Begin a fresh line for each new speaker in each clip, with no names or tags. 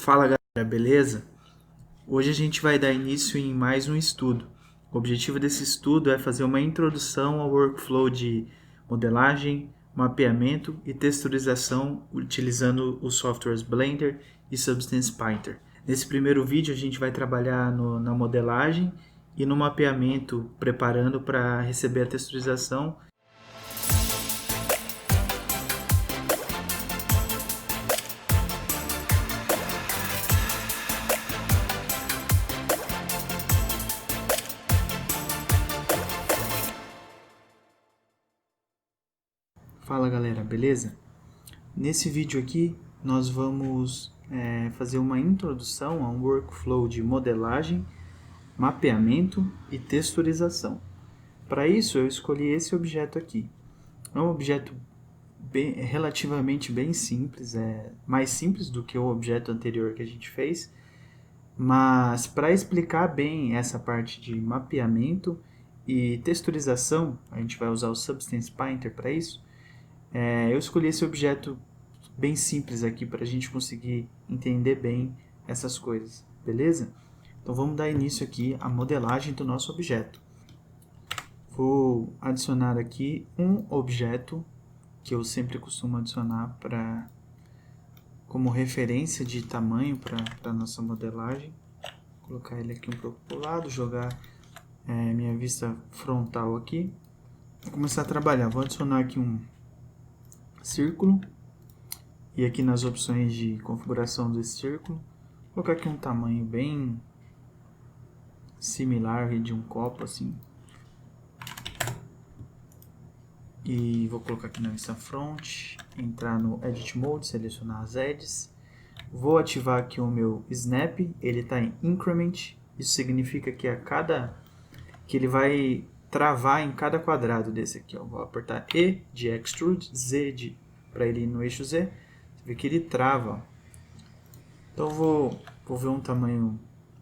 Fala galera, beleza? Hoje a gente vai dar início em mais um estudo. O objetivo desse estudo é fazer uma introdução ao workflow de modelagem, mapeamento e texturização utilizando os softwares Blender e Substance Painter. Nesse primeiro vídeo a gente vai trabalhar na modelagem e no mapeamento, preparando para receber a texturização. Fala galera, beleza? Nesse vídeo aqui nós vamos fazer uma introdução a um workflow de modelagem, mapeamento e texturização. Para isso eu escolhi esse objeto aqui. É um objeto relativamente bem simples, mais simples do que o objeto anterior que a gente fez, mas para explicar bem essa parte de mapeamento e texturização, a gente vai usar o Substance Painter para isso. Eu escolhi esse objeto bem simples aqui para a gente conseguir entender bem essas coisas, beleza? Então vamos dar início aqui à modelagem do nosso objeto. Vou adicionar aqui um objeto que eu sempre costumo adicionar como referência de tamanho para a nossa modelagem. Vou colocar ele aqui um pouco para o lado, jogar minha vista frontal aqui. Vou começar a trabalhar. Vou adicionar aqui um círculo e aqui nas opções de configuração desse círculo vou colocar aqui um tamanho bem similar de um copo assim, e vou colocar aqui na vista front, entrar no Edit Mode, selecionar as edges, vou ativar aqui o meu Snap, ele está em Increment, isso significa que que ele vai travar em cada quadrado desse aqui, ó. Vou apertar E de Extrude, Z para ele ir no eixo Z, você vê que ele trava. Então vou ver um tamanho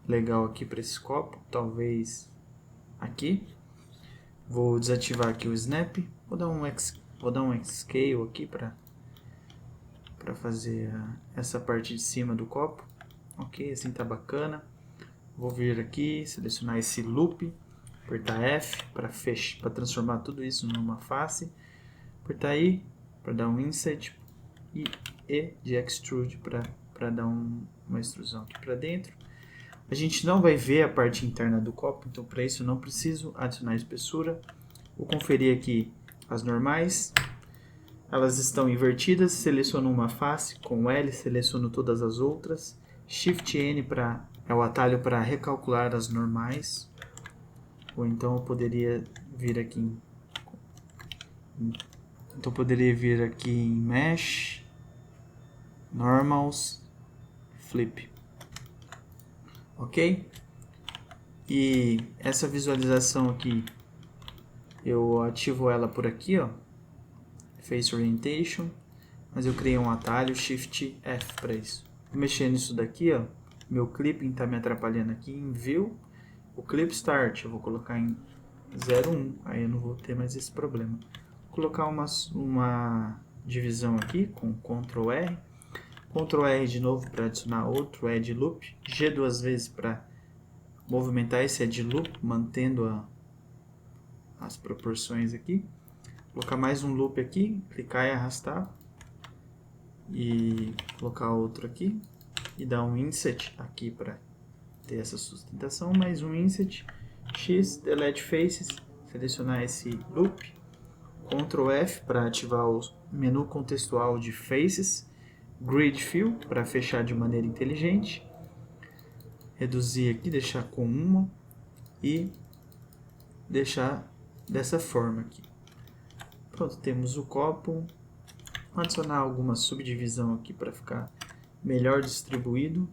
legal aqui para esse copo, talvez aqui. Vou desativar aqui o Snap, vou dar um Scale aqui para fazer essa parte de cima do copo. Ok, assim tá bacana. Vou vir aqui, selecionar esse Loop, apertar F para transformar tudo isso numa face, apertar I para dar um Inset e E de Extrude para dar uma extrusão aqui para dentro. A gente não vai ver a parte interna do copo, então para isso eu não preciso adicionar espessura. Vou conferir aqui as normais, elas estão invertidas, seleciono uma face, com L seleciono todas as outras, Shift N é o atalho para recalcular as normais, ou então eu poderia vir aqui em Mesh, Normals, Flip. Ok? E essa visualização aqui, eu ativo ela por aqui, ó, Face Orientation, mas eu criei um atalho, Shift F para isso. Vou mexer nisso daqui, ó, meu clipping está me atrapalhando aqui em View, o Clip Start eu vou colocar em 0,1, aí eu não vou ter mais esse problema. Vou colocar uma divisão aqui com Ctrl R, Ctrl R de novo para adicionar outro Edge Loop, G duas vezes para movimentar esse Edge Loop, mantendo as proporções aqui. Vou colocar mais um loop aqui, clicar e arrastar, e colocar outro aqui, e dar um Inset aqui para ter essa sustentação, mais um Inset, X, Delete Faces, selecionar esse loop, Ctrl F para ativar o menu contextual de Faces, Grid Fill para fechar de maneira inteligente, reduzir aqui, deixar com uma e deixar dessa forma aqui. Pronto, temos o copo. Vou adicionar alguma subdivisão aqui para ficar melhor distribuído.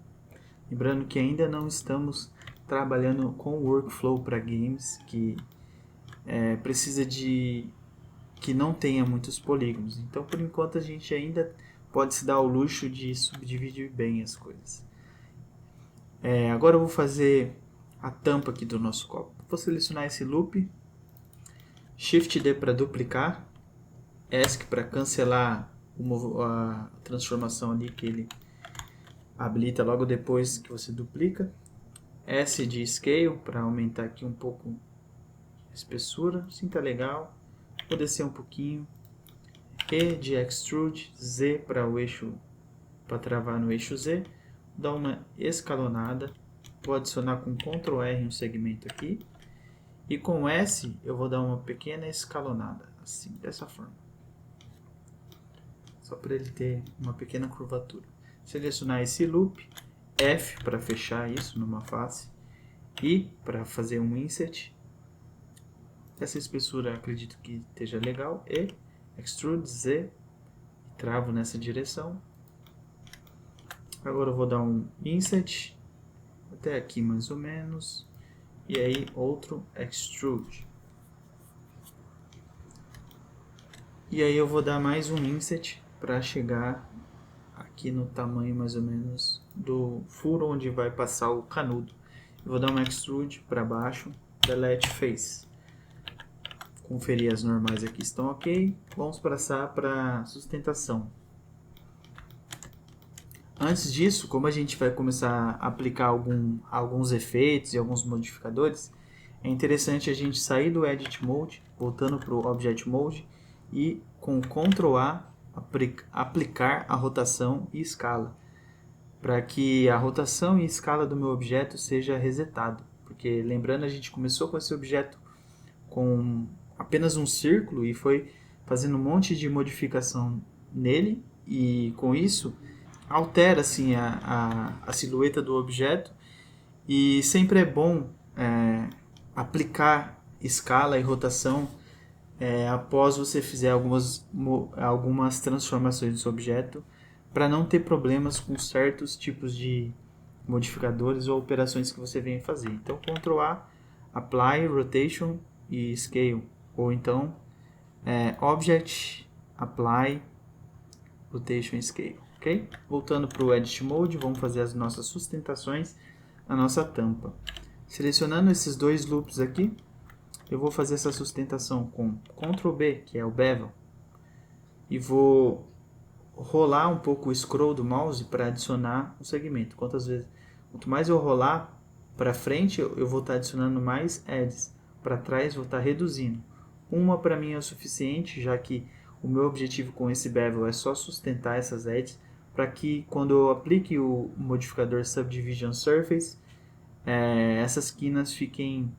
Lembrando que ainda não estamos trabalhando com workflow para games, que precisa que não tenha muitos polígonos. Então, por enquanto, a gente ainda pode se dar ao luxo de subdividir bem as coisas. Agora eu vou fazer a tampa aqui do nosso copo. Vou selecionar esse loop, Shift D para duplicar, ESC para cancelar a transformação ali que ele habilita logo depois que você duplica. S de Scale para aumentar aqui um pouco a espessura, assim tá legal. Vou descer um pouquinho. E de Extrude, Z para o eixo, para travar no eixo Z. Dá uma escalonada. Vou adicionar com Ctrl R um segmento aqui. E com S eu vou dar uma pequena escalonada, assim, dessa forma. Só para ele ter uma pequena curvatura. Selecionar esse loop, F para fechar isso numa face, I para fazer um inset. Essa espessura acredito que esteja legal. E Extrude Z, travo nessa direção. Agora eu vou dar um inset, até aqui mais ou menos. E aí outro Extrude. E aí eu vou dar mais um inset para chegar aqui no tamanho mais ou menos do furo onde vai passar o canudo. Eu vou dar um Extrude para baixo, Delete Face. Conferir as normais aqui estão ok. Vamos passar para sustentação. Antes disso, como a gente vai começar a aplicar alguns efeitos e alguns modificadores, é interessante a gente sair do Edit Mode, voltando para o Object Mode e com Ctrl A aplicar a rotação e escala, para que a rotação e escala do meu objeto seja resetado. Porque lembrando, a gente começou com esse objeto com apenas um círculo e foi fazendo um monte de modificação nele, e com isso altera assim a silhueta do objeto, e sempre é bom aplicar escala e rotação após você fizer algumas transformações do seu objeto, para não ter problemas com certos tipos de modificadores ou operações que você venha fazer. Então Ctrl A, Apply, Rotation e Scale, ou então Object, Apply, Rotation e Scale. Okay? Voltando para o Edit Mode, vamos fazer as nossas sustentações na nossa tampa. Selecionando esses dois loops aqui, eu vou fazer essa sustentação com Ctrl B, que é o Bevel, e vou rolar um pouco o scroll do mouse para adicionar o segmento. Quanto mais eu rolar para frente, eu vou estar adicionando mais edges. Para trás, vou estar reduzindo. Uma para mim é o suficiente, já que o meu objetivo com esse bevel é só sustentar essas edges, para que quando eu aplique o modificador Subdivision Surface, essas quinas fiquem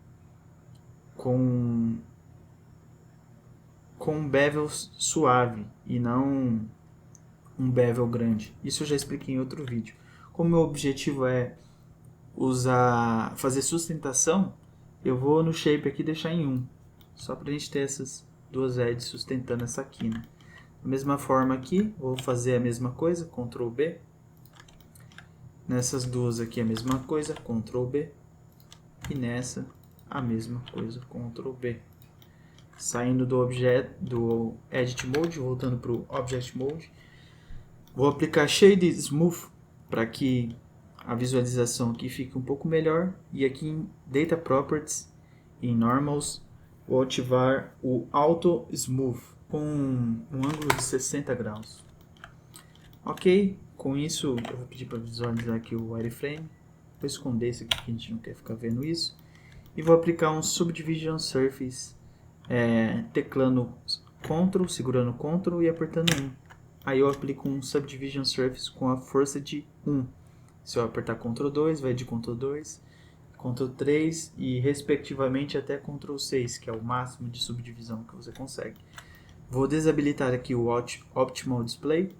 com um bevel suave e não um bevel grande. Isso eu já expliquei em outro vídeo. Como meu objetivo é fazer sustentação, eu vou no shape aqui deixar em 1, só para a gente ter essas duas edges sustentando essa quina. Da mesma forma aqui, vou fazer a mesma coisa, Ctrl B. Nessas duas aqui a mesma coisa, Ctrl B. E nessa a mesma coisa, Ctrl B. Saindo do Edit Mode, voltando para o Object Mode, vou aplicar Shade Smooth para que a visualização aqui fique um pouco melhor. E aqui em Data Properties, em Normals, vou ativar o Auto Smooth com um ângulo de 60 graus. Ok, com isso eu vou pedir para visualizar aqui o wireframe. Vou esconder isso aqui que a gente não quer ficar vendo isso. E vou aplicar um Subdivision Surface, teclando Ctrl, segurando Ctrl e apertando 1. Aí eu aplico um Subdivision Surface com a força de 1. Se eu apertar Ctrl 2, vai de Ctrl 2, Ctrl 3 e respectivamente até Ctrl 6, que é o máximo de subdivisão que você consegue. Vou desabilitar aqui o Optimal Display.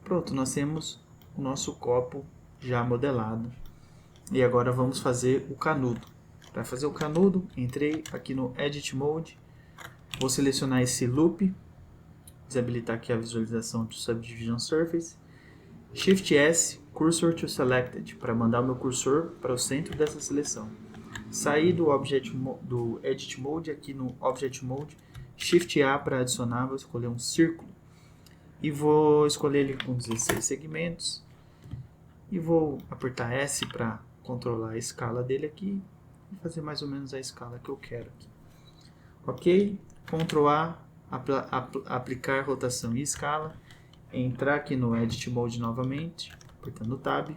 Pronto, nós temos o nosso copo já modelado. E agora vamos fazer o canudo. Para fazer o canudo, entrei aqui no Edit Mode, vou selecionar esse loop, desabilitar aqui a visualização do Subdivision Surface, Shift S, Cursor to Selected, para mandar o meu cursor para o centro dessa seleção. Sair do Edit Mode, aqui no Object Mode, Shift A para adicionar, vou escolher um círculo. E vou escolher ele com 16 segmentos. E vou apertar S para controlar a escala dele aqui. E fazer mais ou menos a escala que eu quero aqui. Ok? Ctrl A, aplicar rotação e escala. Entrar aqui no Edit Mode novamente. apertando o Tab.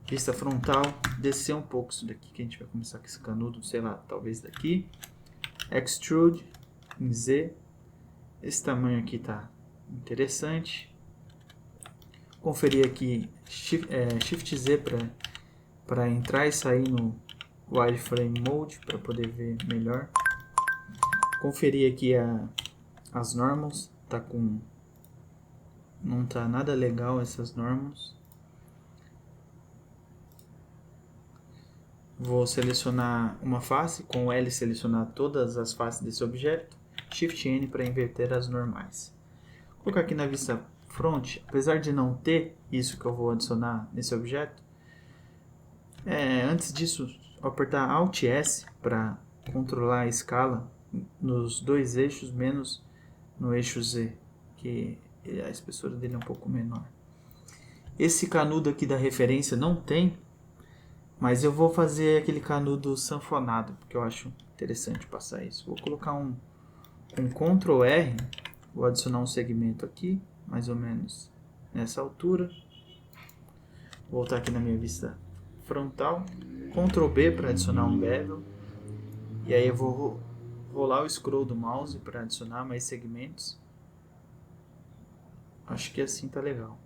Vista frontal, descer um pouco isso daqui, que a gente vai começar com esse canudo, sei lá, talvez daqui. Extrude em Z. Esse tamanho aqui tá interessante. Conferir aqui Shift Z para entrar e sair no Wireframe Mode para poder ver melhor. Conferir aqui as normals, não tá nada legal essas normals. Vou selecionar uma face, com o L selecionar todas as faces desse objeto, Shift N para inverter as normais. Vou colocar aqui na vista front, apesar de não ter isso que eu vou adicionar nesse objeto, antes disso, vou apertar Alt S para controlar a escala nos dois eixos, menos no eixo Z, que a espessura dele é um pouco menor. Esse canudo aqui da referência não tem, mas eu vou fazer aquele canudo sanfonado, porque eu acho interessante passar isso. Vou colocar um Ctrl R, vou adicionar um segmento aqui, mais ou menos nessa altura. Vou voltar aqui na minha vista frontal, Ctrl B para adicionar um bevel, e aí eu vou rolar o scroll do mouse para adicionar mais segmentos. Acho que assim tá legal.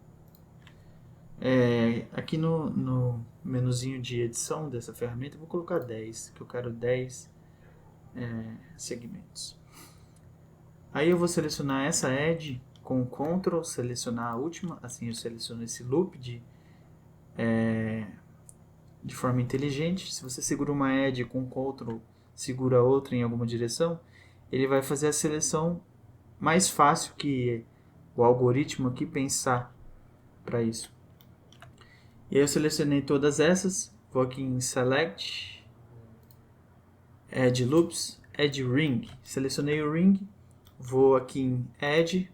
Aqui no menuzinho de edição dessa ferramenta eu vou colocar 10, que eu quero 10 segmentos. Aí eu vou selecionar essa edge com o Ctrl, selecionar a última, assim eu seleciono esse loop de forma inteligente. Se você segura uma edge com o Ctrl, segura outra em alguma direção, ele vai fazer a seleção mais fácil que o algoritmo aqui pensar para isso. E aí eu selecionei todas essas, vou aqui em Select, Edge Loops, Edge Ring, selecionei o Ring, vou aqui em Edge,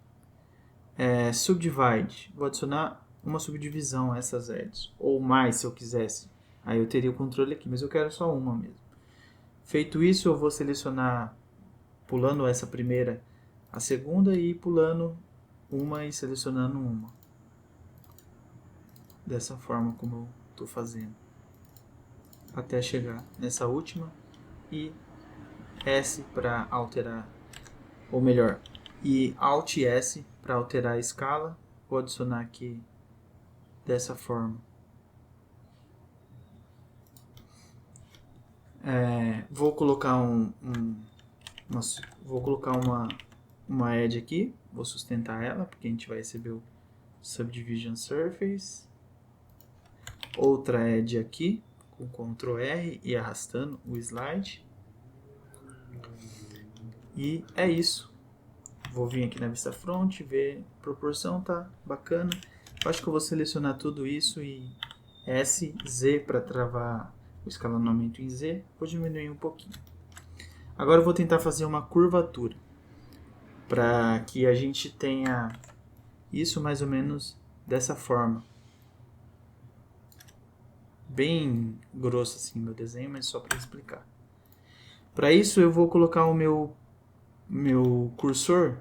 Subdivide, vou adicionar uma subdivisão a essas edges, ou mais se eu quisesse, aí eu teria o controle aqui, mas eu quero só uma mesmo. Feito isso, eu vou selecionar, pulando essa primeira, a segunda, e pulando uma e selecionando uma. Dessa forma como eu estou fazendo, até chegar nessa última, e S para alterar, ou melhor, e Alt S para alterar a escala. Vou adicionar aqui dessa forma. Vou colocar uma edge aqui, vou sustentar ela, porque a gente vai receber o Subdivision Surface. Outra edge aqui, com Ctrl R e arrastando o slide. E é isso. Vou vir aqui na vista front, ver a proporção, tá bacana. Eu acho que eu vou selecionar tudo isso e S, Z para travar o escalonamento em Z. Vou diminuir um pouquinho. Agora eu vou tentar fazer uma curvatura, para que a gente tenha isso mais ou menos dessa forma. Bem grosso assim meu desenho, mas só para explicar. Para isso eu vou colocar o meu cursor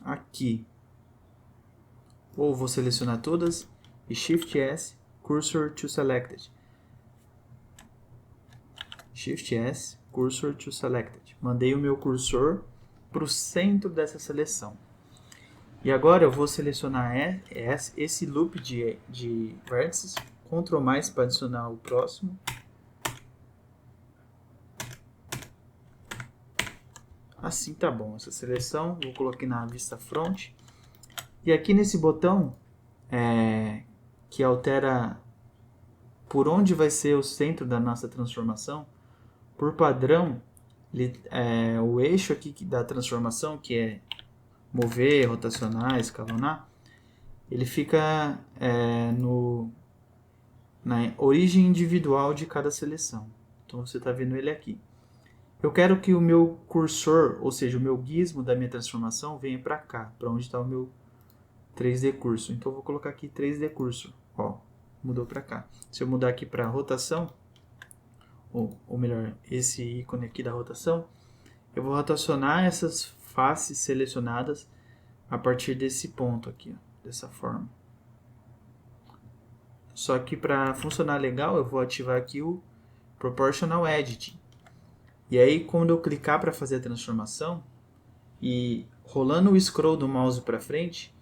aqui. Ou vou selecionar todas e Shift S, Cursor to Selected. Shift S, Cursor to Selected. Mandei o meu cursor para o centro dessa seleção. E agora eu vou selecionar esse loop de vértices, Ctrl mais para adicionar o próximo. Assim tá bom essa seleção. Vou colocar na vista front. E aqui nesse botão que altera por onde vai ser o centro da nossa transformação, por padrão, o eixo aqui da transformação, que é mover, rotacionar, escalonar, ele fica na origem individual de cada seleção. Então você está vendo ele aqui. Eu quero que o meu cursor, ou seja, o meu gizmo da minha transformação, venha para cá, para onde está o meu 3D Cursor. Então eu vou colocar aqui 3D Cursor. Ó, mudou para cá. Se eu mudar aqui para rotação, ou melhor, esse ícone aqui da rotação, eu vou rotacionar essas faces selecionadas a partir desse ponto aqui, ó, dessa forma. Só que para funcionar legal, eu vou ativar aqui o Proportional Editing. E aí, quando eu clicar para fazer a transformação e rolando o scroll do mouse para frente,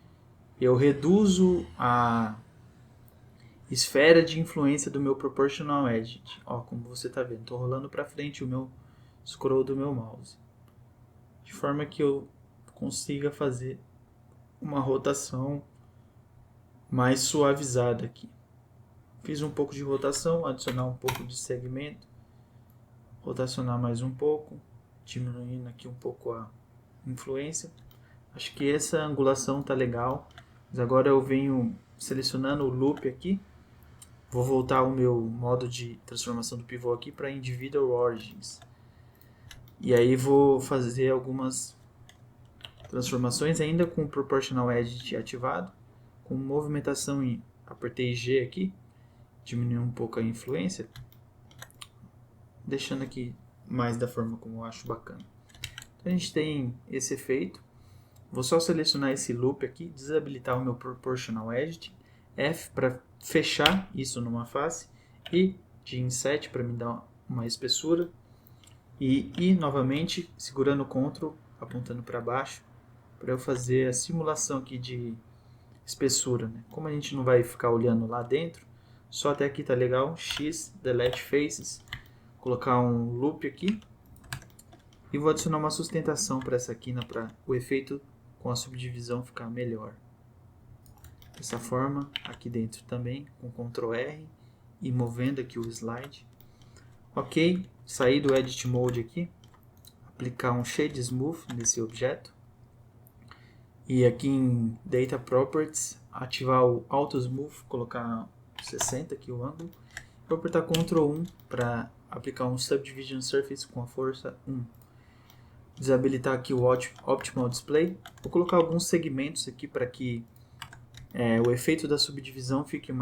eu reduzo a esfera de influência do meu Proportional Edit. Ó, como você está vendo, estou rolando para frente o meu scroll do meu mouse, de forma que eu consiga fazer uma rotação mais suavizada aqui. Fiz um pouco de rotação, adicionar um pouco de segmento, rotacionar mais um pouco, diminuindo aqui um pouco a influência. Acho que essa angulação tá legal, mas agora eu venho selecionando o loop aqui. Vou voltar ao meu modo de transformação do pivô aqui para Individual Origins. E aí vou fazer algumas transformações ainda com o Proportional Edit ativado, com movimentação em apertei G aqui, diminuir um pouco a influência, deixando aqui mais da forma como eu acho bacana. Então a gente tem esse efeito. Vou só selecionar esse loop aqui, desabilitar o meu Proportional Edit, F para fechar isso numa face, e de Inset para me dar uma espessura, e I novamente segurando o Ctrl, apontando para baixo, para eu fazer a simulação aqui de espessura. Né? Como a gente não vai ficar olhando lá dentro, só até aqui tá legal, X, Delete Faces, colocar um loop aqui, e vou adicionar uma sustentação para essa quina para o efeito com a subdivisão ficar melhor. Dessa forma, aqui dentro também, com Ctrl R e movendo aqui o slide. Ok, sair do Edit Mode aqui, aplicar um Shade Smooth nesse objeto. E aqui em Data Properties, ativar o Auto Smooth, colocar 60 aqui o ângulo. Vou apertar Ctrl 1 para aplicar um Subdivision Surface com a força 1. Desabilitar aqui o Optimal Display. Vou colocar alguns segmentos aqui para que o efeito da subdivisão fique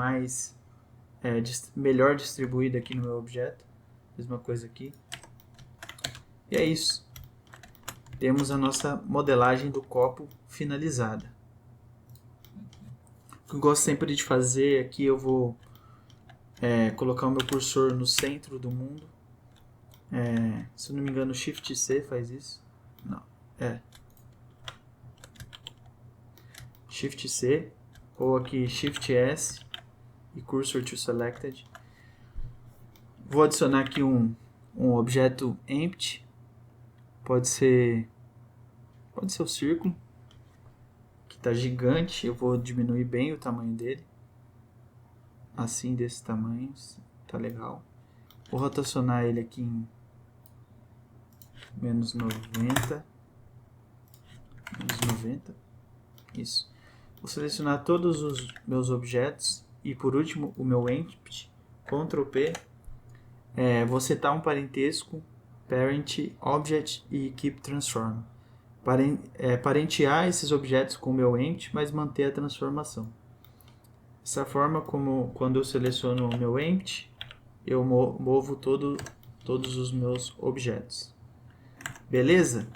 melhor distribuído aqui no meu objeto. Mesma coisa aqui. E é isso. Temos a nossa modelagem do copo finalizada. O que eu gosto sempre de fazer aqui, eu vou colocar o meu cursor no centro do mundo. Se eu não me engano, Shift C faz isso. Não, Shift C, ou aqui Shift S e Cursor to Selected. Vou adicionar aqui um objeto empty, pode ser o círculo, que está gigante. Eu vou diminuir bem o tamanho dele, assim, desse tamanho, tá legal. Vou rotacionar ele aqui em menos 90, isso. Vou selecionar todos os meus objetos e por último o meu empty, Ctrl P, vou setar um parentesco, parent, object e keep transform. Parentear esses objetos com o meu empty, mas manter a transformação. Dessa forma, como quando eu seleciono o meu empty, eu movo todos os meus objetos. Beleza?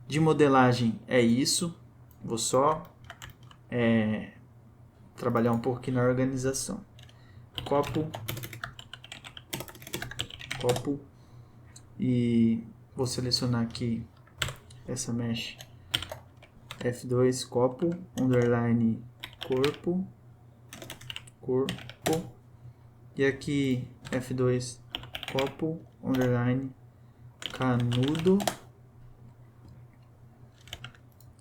De modelagem é isso. Vou só trabalhar um pouco aqui na organização. Copo. E vou selecionar aqui essa mesh. F2, copo, underline, corpo. E aqui F2, copo, underline, canudo.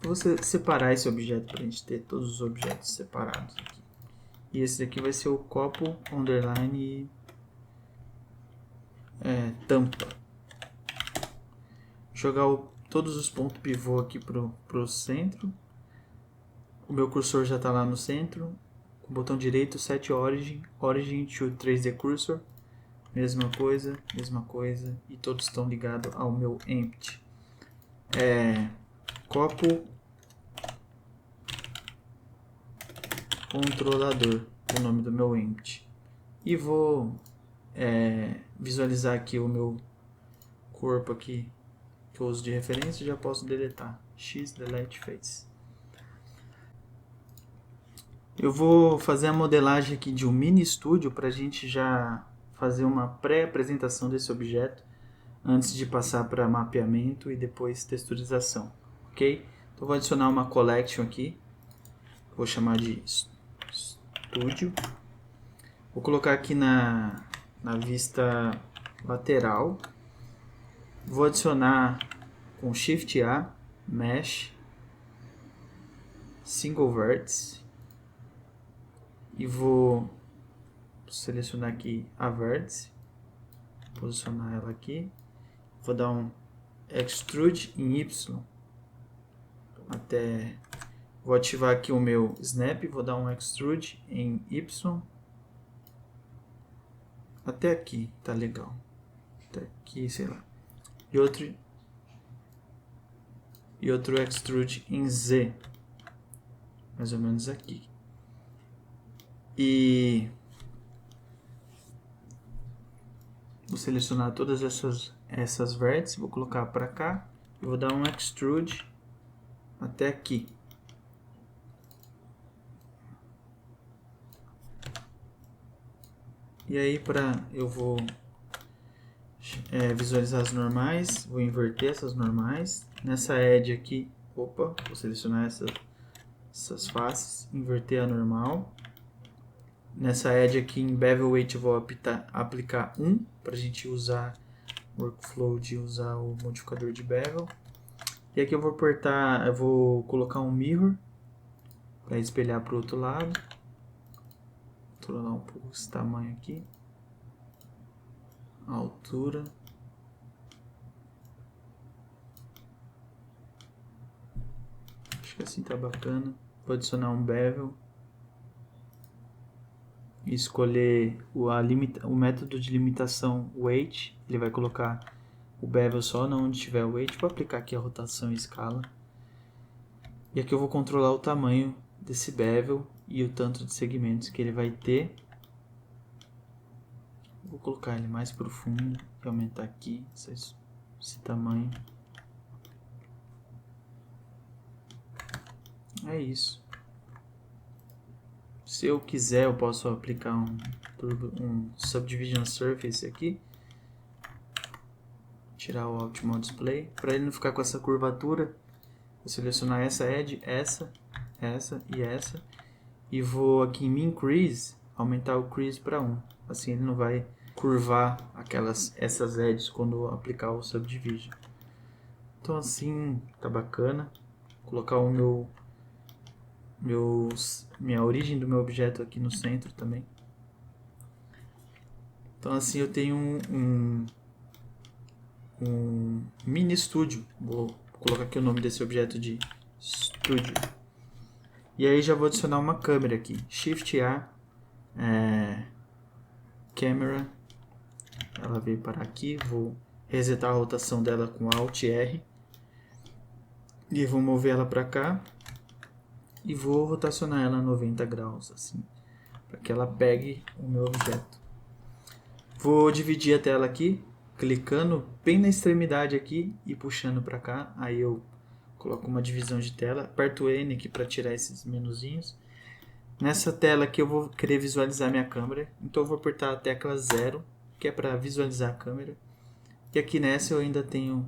Vou separar esse objeto para a gente ter todos os objetos separados aqui. E esse daqui vai ser o copo, underline, tampa. Jogar todos os pontos pivô aqui pro centro. O meu cursor já está lá no centro. Com o botão direito, Set Origin, Origin to 3D Cursor. Mesma coisa. E todos estão ligados ao meu empty. Copo controlador, o nome do meu empty. E vou visualizar aqui o meu corpo aqui que eu uso de referência. Já posso deletar. X delete face. Eu vou fazer a modelagem aqui de um mini estúdio para a gente já fazer uma pré-apresentação desse objeto antes de passar para mapeamento e depois texturização, ok? Então vou adicionar uma collection aqui, vou chamar de Studio. Vou colocar aqui na vista lateral, vou adicionar com Shift A, Mesh, Single Vertex, e vou selecionar aqui a vértice, posicionar ela aqui, vou dar um Extrude em Y, vou ativar aqui o meu Snap, vou dar um Extrude em Y, até aqui, tá legal, até aqui, sei lá, e outro Extrude em Z, mais ou menos aqui. E vou selecionar todas essas vértices, vou colocar para cá e vou dar um Extrude até aqui. E aí eu vou visualizar as normais, vou inverter essas normais. Nessa edge aqui, vou selecionar essas faces, inverter a normal. Nessa edge aqui em Bevel Weight eu vou aplicar 1 para a gente usar o workflow de usar o modificador de bevel. E aqui eu vou colocar um mirror para espelhar para o outro lado. Vou controlar um pouco esse tamanho aqui, a altura. Acho que assim tá bacana. Vou adicionar um bevel e escolher o método de limitação weight. Ele vai colocar o bevel só onde tiver o weight. Vou aplicar aqui a rotação e escala. E aqui eu vou controlar o tamanho desse bevel e o tanto de segmentos que ele vai ter. Vou colocar ele mais profundo e aumentar aqui esse tamanho. É isso. Se eu quiser, eu posso aplicar um Subdivision Surface aqui. Tirar o Optimal Display. Para ele não ficar com essa curvatura, vou selecionar essa edge, essa e essa. E vou aqui em Min Crease, aumentar o Crease para 1. Assim ele não vai curvar essas edges quando eu aplicar o Subdivision. Então assim, tá bacana. Vou colocar o minha origem do meu objeto aqui no centro também. Então assim eu tenho um mini estúdio. Vou colocar aqui o nome desse objeto de Studio. E aí já vou adicionar uma câmera aqui. Shift A, Camera. Ela veio para aqui. Vou resetar a rotação dela com Alt R. E vou mover ela para cá. E vou rotacionar ela a 90 graus, assim, para que ela pegue o meu objeto. Vou dividir a tela aqui, clicando bem na extremidade aqui e puxando para cá. Aí eu coloco uma divisão de tela, aperto N aqui para tirar esses menuzinhos. Nessa tela aqui eu vou querer visualizar minha câmera, então eu vou apertar a tecla 0, que é para visualizar a câmera. E aqui nessa eu ainda tenho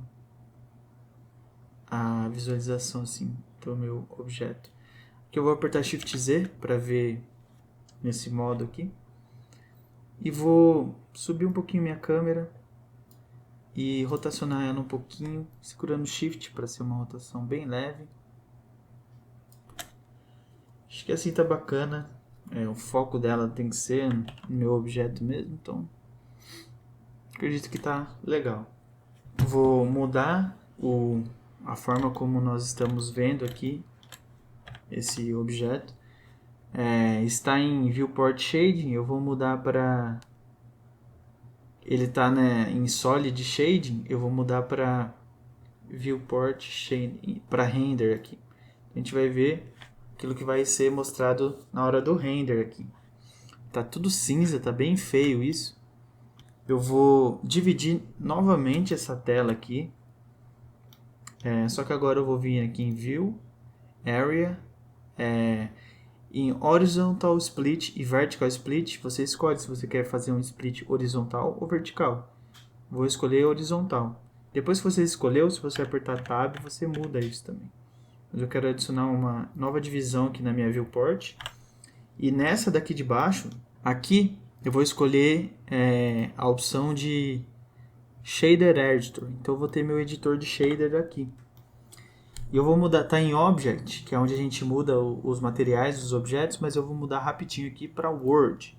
a visualização assim do meu objeto. Aqui eu vou apertar Shift Z para ver nesse modo aqui. E vou subir um pouquinho minha câmera e rotacionar ela um pouquinho, segurando Shift para ser uma rotação bem leve. Acho que assim tá bacana. O foco dela tem que ser no meu objeto mesmo, então acredito que tá legal. Vou mudar a forma como nós estamos vendo aqui esse objeto. Está em Viewport Shading, eu vou mudar para... Ele está, né, em Solid Shading, eu vou mudar para Viewport Shading, para Render aqui. A gente vai ver aquilo que vai ser mostrado na hora do render aqui. Tá tudo cinza, tá bem feio isso. Eu vou dividir novamente essa tela aqui. Só que agora eu vou vir aqui em View, Area, Em Horizontal Split e Vertical Split, você escolhe se você quer fazer um split horizontal ou vertical. Vou escolher horizontal. Depois que você escolheu, se você apertar Tab, você muda isso também. Mas eu quero adicionar uma nova divisão aqui na minha viewport. E nessa daqui de baixo, aqui, eu vou escolher a opção de Shader Editor. Então eu vou ter meu editor de shader aqui. E eu vou mudar, tá em Object, que é onde a gente muda os materiais dos objetos, mas eu vou mudar rapidinho aqui para Word.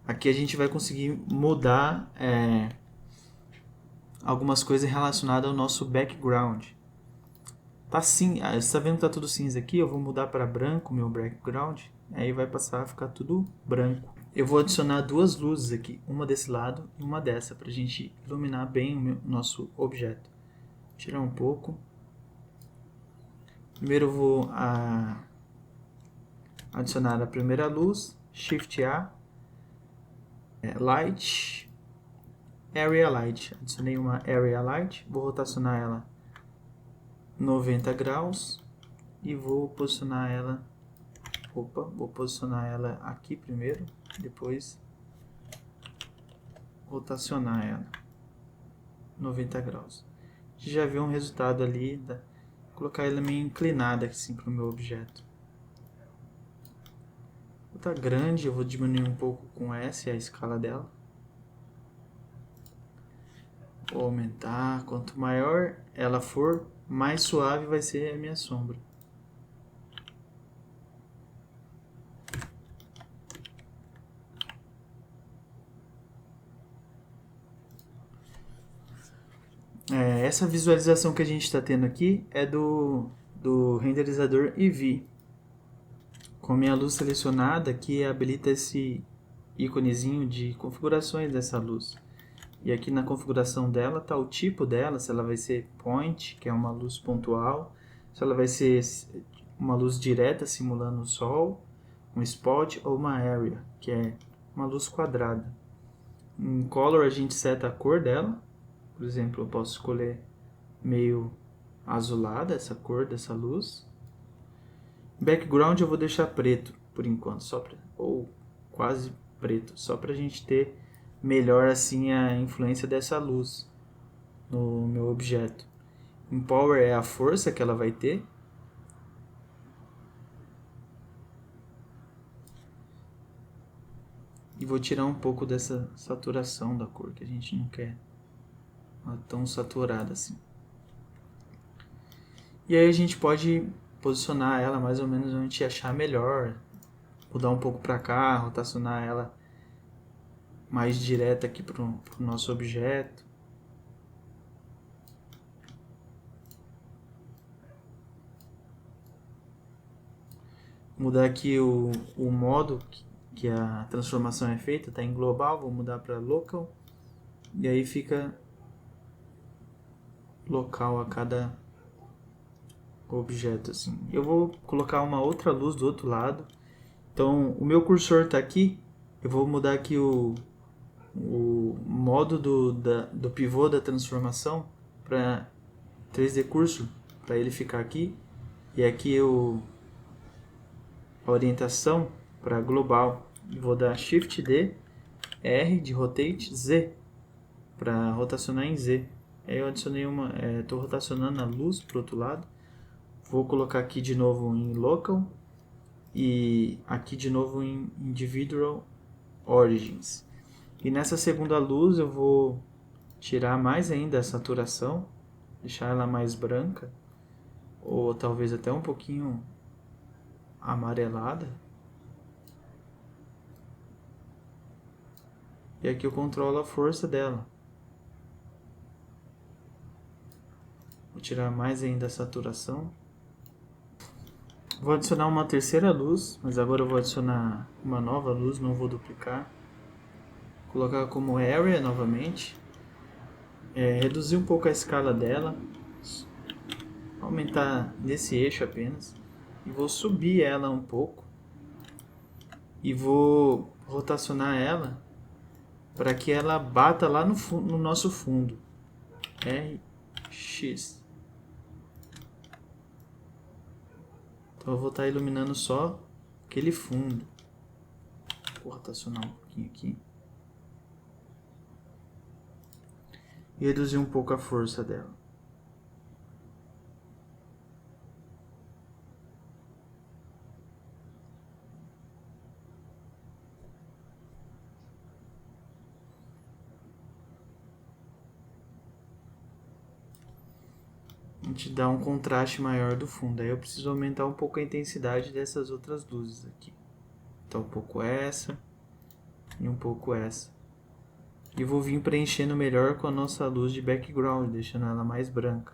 Aqui a gente vai conseguir mudar algumas coisas relacionadas ao nosso background. Tá sim, você está vendo que tá tudo cinza aqui? Eu vou mudar para branco meu background, aí vai passar a ficar tudo branco. Eu vou adicionar duas luzes aqui, uma desse lado e uma dessa, para a gente iluminar bem o nosso objeto. Vou tirar um pouco. Primeiro eu vou adicionar a primeira luz, Shift A, Light, Area Light. Adicionei uma Area Light, vou rotacionar ela 90 graus e vou posicionar ela, vou posicionar ela aqui primeiro, depois rotacionar ela 90 graus. A gente já viu um resultado ali, vou colocar ela meio inclinada assim para o meu objeto. Tá grande, eu vou diminuir um pouco com S a escala dela. Vou aumentar, quanto maior ela for, mais suave vai ser a minha sombra. Essa visualização que a gente está tendo aqui é do renderizador Eevee. Com a minha luz selecionada, que habilita esse íconezinho de configurações dessa luz. E aqui na configuração dela está o tipo dela, se ela vai ser point, que é uma luz pontual, se ela vai ser uma luz direta simulando o sol, um spot ou uma area, que é uma luz quadrada. Em color a gente seta a cor dela, por exemplo, eu posso escolher meio azulada essa cor dessa luz. Background eu vou deixar preto por enquanto, ou quase preto, só para a gente ter melhor assim a influência dessa luz no meu objeto. Em Power é a força que ela vai ter. E vou tirar um pouco dessa saturação da cor, que a gente não quer ela tão saturada assim. E aí a gente pode posicionar ela mais ou menos onde a gente achar melhor. Mudar um pouco para cá, rotacionar ela mais direta aqui para o nosso objeto. Mudar aqui o modo que a transformação é feita, está em global, vou mudar para local. E aí fica local a cada objeto assim. Eu vou colocar uma outra luz do outro lado. Então o meu cursor está aqui, eu vou mudar aqui o modo do pivô da transformação para 3D Cursor, para ele ficar aqui. E aqui a orientação para global. Vou dar Shift D, R de Rotate, Z, para rotacionar em Z. Aí eu adicionei estou rotacionando a luz para o outro lado. Vou colocar aqui de novo em Local e aqui de novo em Individual Origins. E nessa segunda luz eu vou tirar mais ainda a saturação, deixar ela mais branca, ou talvez até um pouquinho amarelada. E aqui eu controlo a força dela. Vou tirar mais ainda a saturação. Vou adicionar uma terceira luz, mas agora eu vou adicionar uma nova luz, não vou duplicar. Colocar como Area novamente. Reduzir um pouco a escala dela. Aumentar nesse eixo apenas. E vou subir ela um pouco. E vou rotacionar ela para que ela bata lá no nosso fundo. RX. Então eu vou estar iluminando só aquele fundo. Vou rotacionar um pouquinho aqui. E reduzir um pouco a força dela. A gente dá um contraste maior do fundo. Aí eu preciso aumentar um pouco a intensidade dessas outras luzes aqui. Então um pouco essa e um pouco essa. E vou vir preenchendo melhor com a nossa luz de background, deixando ela mais branca.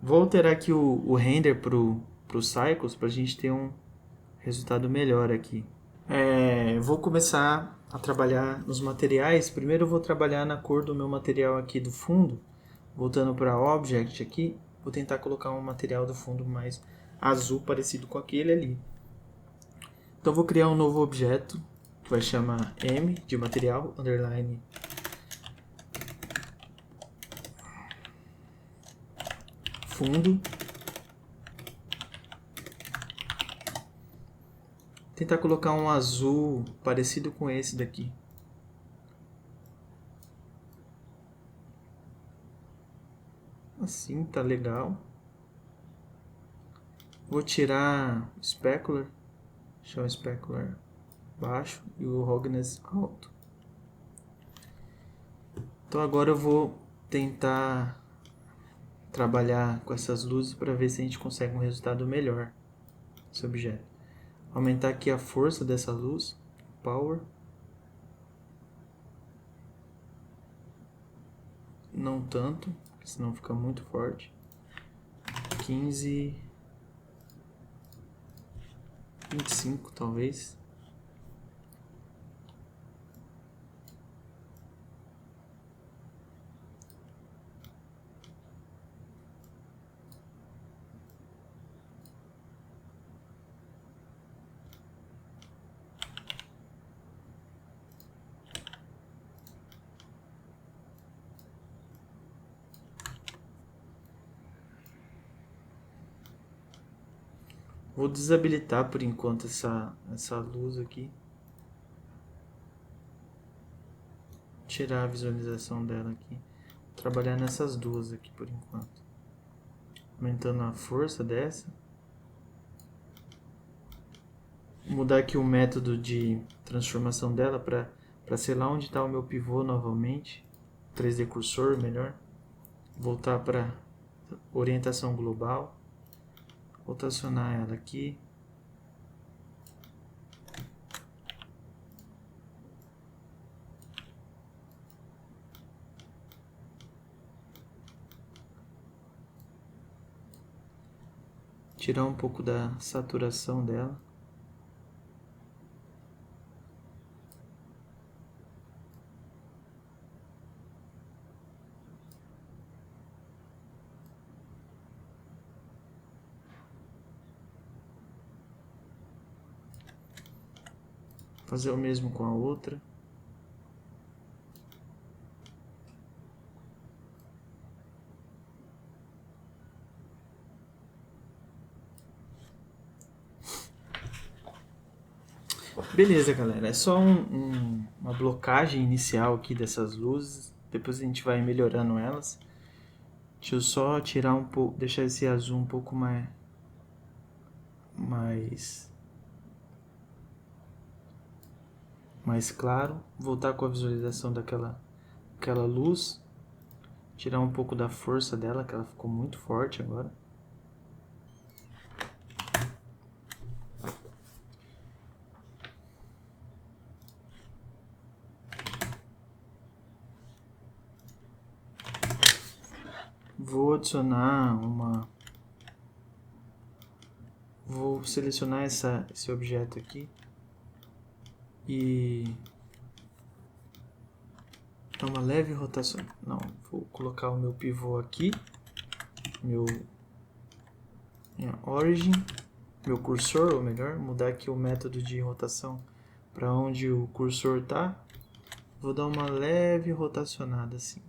Vou alterar aqui o render pro Cycles para a gente ter um resultado melhor aqui. Vou começar a trabalhar nos materiais. Primeiro eu vou trabalhar na cor do meu material aqui do fundo. Voltando para Object aqui, vou tentar colocar um material do fundo mais azul parecido com aquele ali. Então vou criar um novo objeto que vai chamar M de material, underline fundo. Tentar colocar um azul parecido com esse daqui. Assim, tá legal. Vou tirar o Specular, deixar o Specular baixo e o Roughness alto. Então agora eu vou tentar trabalhar com essas luzes para ver se a gente consegue um resultado melhor desse objeto. Aumentar aqui a força dessa luz, Power. Não tanto, senão fica muito forte. 15, 25 talvez. Vou desabilitar por enquanto essa luz aqui. Tirar a visualização dela aqui. Vou trabalhar nessas duas aqui por enquanto. Aumentando a força dessa. Mudar aqui o método de transformação dela para ser lá onde está o meu pivô novamente. 3D cursor melhor. Voltar para orientação global. Rotacionar ela aqui. Tirar um pouco da saturação dela. Fazer o mesmo com a outra. Beleza, galera. É só uma blocagem inicial aqui dessas luzes. Depois a gente vai melhorando elas. Deixa eu só tirar um pouco, deixar esse azul um pouco mais claro. Voltar com a visualização daquela luz. Tirar um pouco da força dela, que ela ficou muito forte agora. Vou adicionar Vou selecionar esse objeto aqui e dar uma leve rotação. Não, vou colocar o meu pivô aqui, minha origin, meu cursor, ou melhor, mudar aqui o método de rotação para onde o cursor está. Vou dar uma leve rotacionada assim.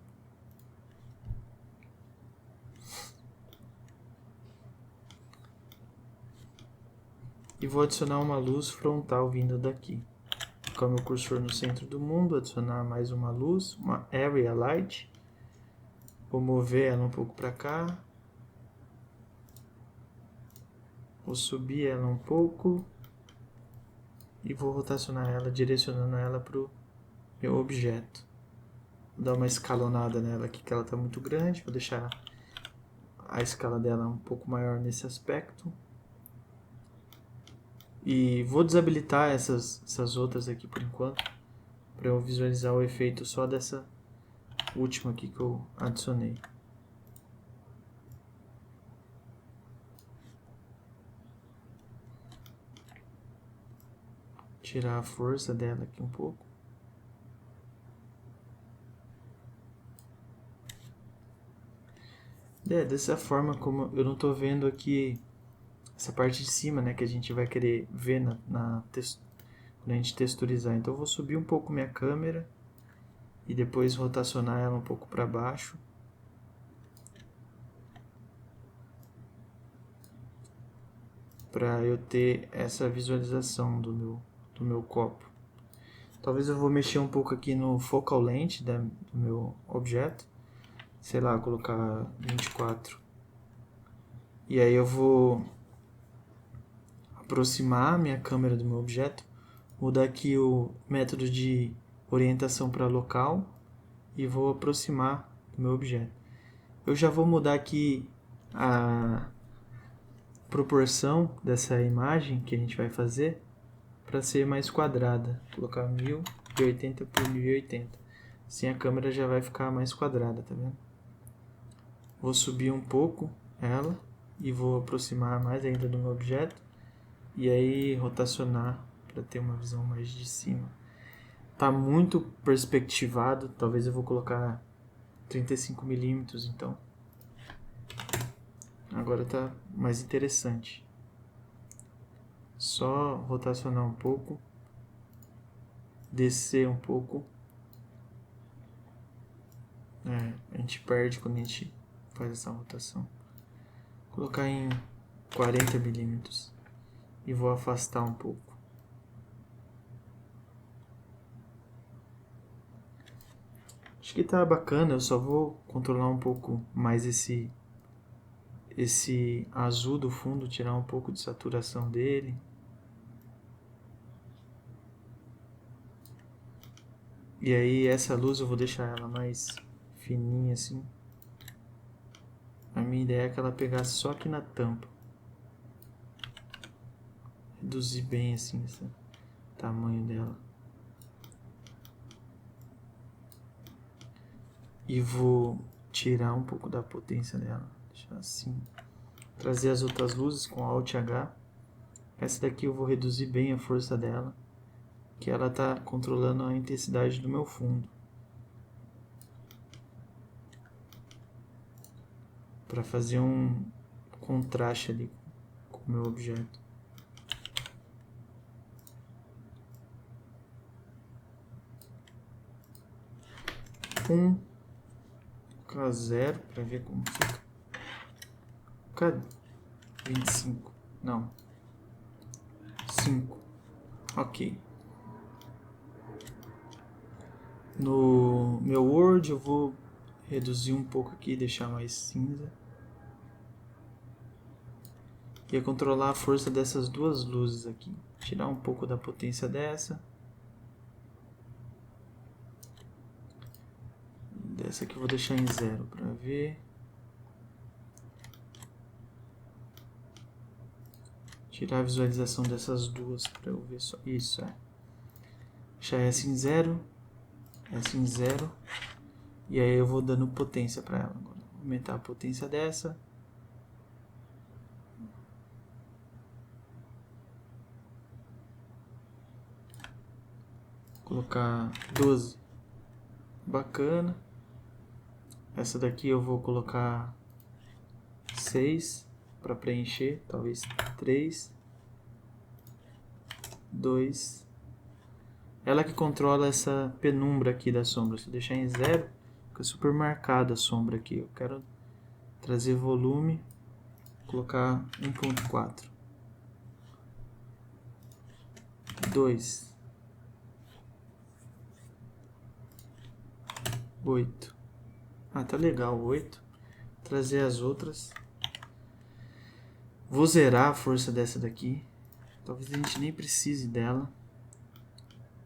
E vou adicionar uma luz frontal vindo daqui. Colocar o meu cursor no centro do mundo, adicionar mais uma luz, uma Area Light. Vou mover ela um pouco para cá. Vou subir ela um pouco. E vou rotacionar ela, direcionando ela para o meu objeto. Vou dar uma escalonada nela aqui, que ela está muito grande. Vou deixar a escala dela um pouco maior nesse aspecto. E vou desabilitar essas outras aqui por enquanto, para eu visualizar o efeito só dessa última aqui que eu adicionei. Tirar a força dela aqui um pouco. Dessa forma, como eu não estou vendo aqui essa parte de cima, né, que a gente vai querer ver quando a gente texturizar. Então eu vou subir um pouco minha câmera e depois rotacionar ela um pouco para baixo. Para eu ter essa visualização do meu copo. Talvez eu vou mexer um pouco aqui no focal length do meu objeto. Sei lá, colocar 24. E aí eu vou aproximar minha câmera do meu objeto. Mudar aqui o método de orientação para local. E vou aproximar do meu objeto. Eu já vou mudar aqui a proporção dessa imagem que a gente vai fazer para ser mais quadrada. Vou colocar 1080 por 1080. Assim a câmera já vai ficar mais quadrada, tá vendo? Vou subir um pouco ela e vou aproximar mais ainda do meu objeto e aí rotacionar para ter uma visão mais de cima. Tá muito perspectivado, talvez eu vou colocar 35 mm, então agora tá mais interessante. Só rotacionar um pouco, descer um pouco. A gente perde quando a gente faz essa rotação. Vou colocar em 40 mm e vou afastar um pouco. Acho que tá bacana, eu só vou controlar um pouco mais esse azul do fundo, tirar um pouco de saturação dele. E aí essa luz eu vou deixar ela mais fininha assim. A minha ideia é que ela pegasse só aqui na tampa. Reduzir bem assim esse tamanho dela. E vou tirar um pouco da potência dela. Deixar assim. Trazer as outras luzes com Alt H. Essa daqui eu vou reduzir bem a força dela, que ela está controlando a intensidade do meu fundo. Para fazer um contraste ali com o meu objeto. Colocar 0 para ver como fica. Cadê? 25. Não. 5. Ok. No meu Word eu vou reduzir um pouco aqui, deixar mais cinza. E controlar a força dessas duas luzes aqui. Tirar um pouco da potência dessa. Dessa aqui eu vou deixar em 0 para ver. Tirar a visualização dessas duas para eu ver só. Isso, Deixar essa em 0. Essa em 0. E aí eu vou dando potência para ela. Agora, aumentar a potência dessa. Colocar 12. Bacana. Essa daqui eu vou colocar 6 para preencher, talvez 3, 2. Ela que controla essa penumbra aqui da sombra. Se eu deixar em 0, fica super marcada a sombra aqui. Eu quero trazer volume, colocar 1.4. 2, 8. Ah, tá legal, 8. Trazer as outras. Vou zerar a força dessa daqui. Talvez a gente nem precise dela.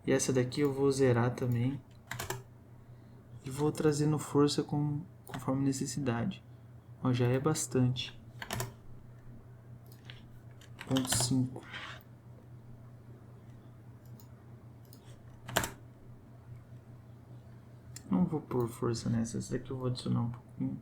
E essa daqui eu vou zerar também. E vou trazendo força conforme necessidade. Ó, já é bastante. 0,5. Não vou pôr força nessa. Essa daqui eu vou adicionar um pouquinho.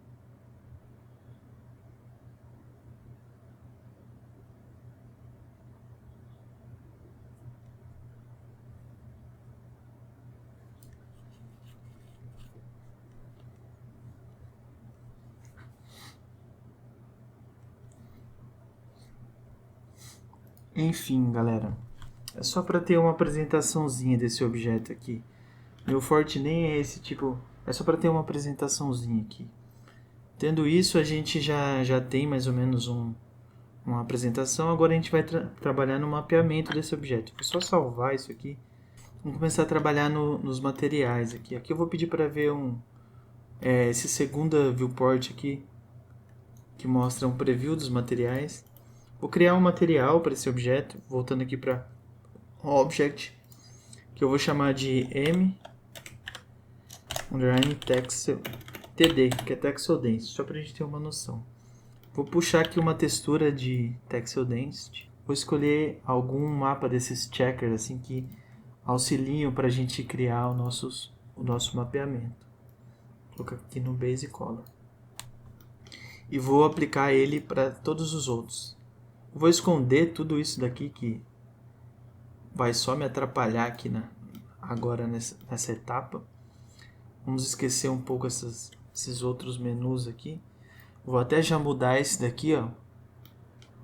Enfim, galera. É só para ter uma apresentaçãozinha desse objeto aqui. Meu forte nem é esse tipo. É só para ter uma apresentaçãozinha aqui. Tendo isso, a gente já tem mais ou menos uma apresentação. Agora a gente vai trabalhar no mapeamento desse objeto. Vou só salvar isso aqui. Vamos começar a trabalhar nos materiais aqui. Aqui eu vou pedir para ver esse segunda viewport aqui, que mostra um preview dos materiais. Vou criar um material para esse objeto, voltando aqui para Object, que eu vou chamar de TD, que é Texel Density, só para a gente ter uma noção. Vou puxar aqui uma textura de Texel Density. Vou escolher algum mapa desses checkers assim que auxiliam para a gente criar o nosso mapeamento. Vou colocar aqui no Base Color. E vou aplicar ele para todos os outros. Vou esconder tudo isso daqui que vai só me atrapalhar aqui agora nessa etapa. Vamos esquecer um pouco esses outros menus aqui. Vou até já mudar esse daqui, ó.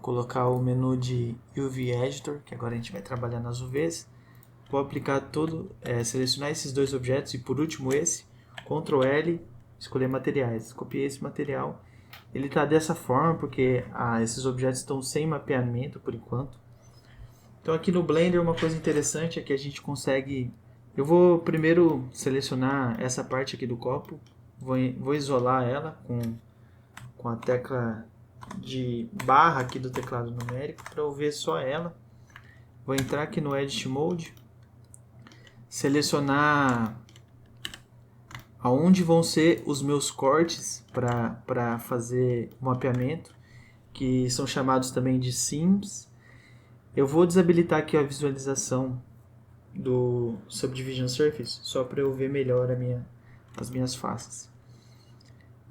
Colocar o menu de UV Editor, que agora a gente vai trabalhar nas UVs. Vou aplicar selecionar esses dois objetos e por último esse. Ctrl L, escolher materiais. Copiei esse material. Ele está dessa forma porque esses objetos estão sem mapeamento por enquanto. Então aqui no Blender uma coisa interessante é que a gente consegue... Eu vou primeiro selecionar essa parte aqui do copo. Vou isolar ela com a tecla de barra aqui do teclado numérico para eu ver só ela. Vou entrar aqui no Edit Mode. Selecionar aonde vão ser os meus cortes para fazer o mapeamento, que são chamados também de seams. Eu vou desabilitar aqui a visualização do Subdivision Surface, só para eu ver melhor as minhas faces.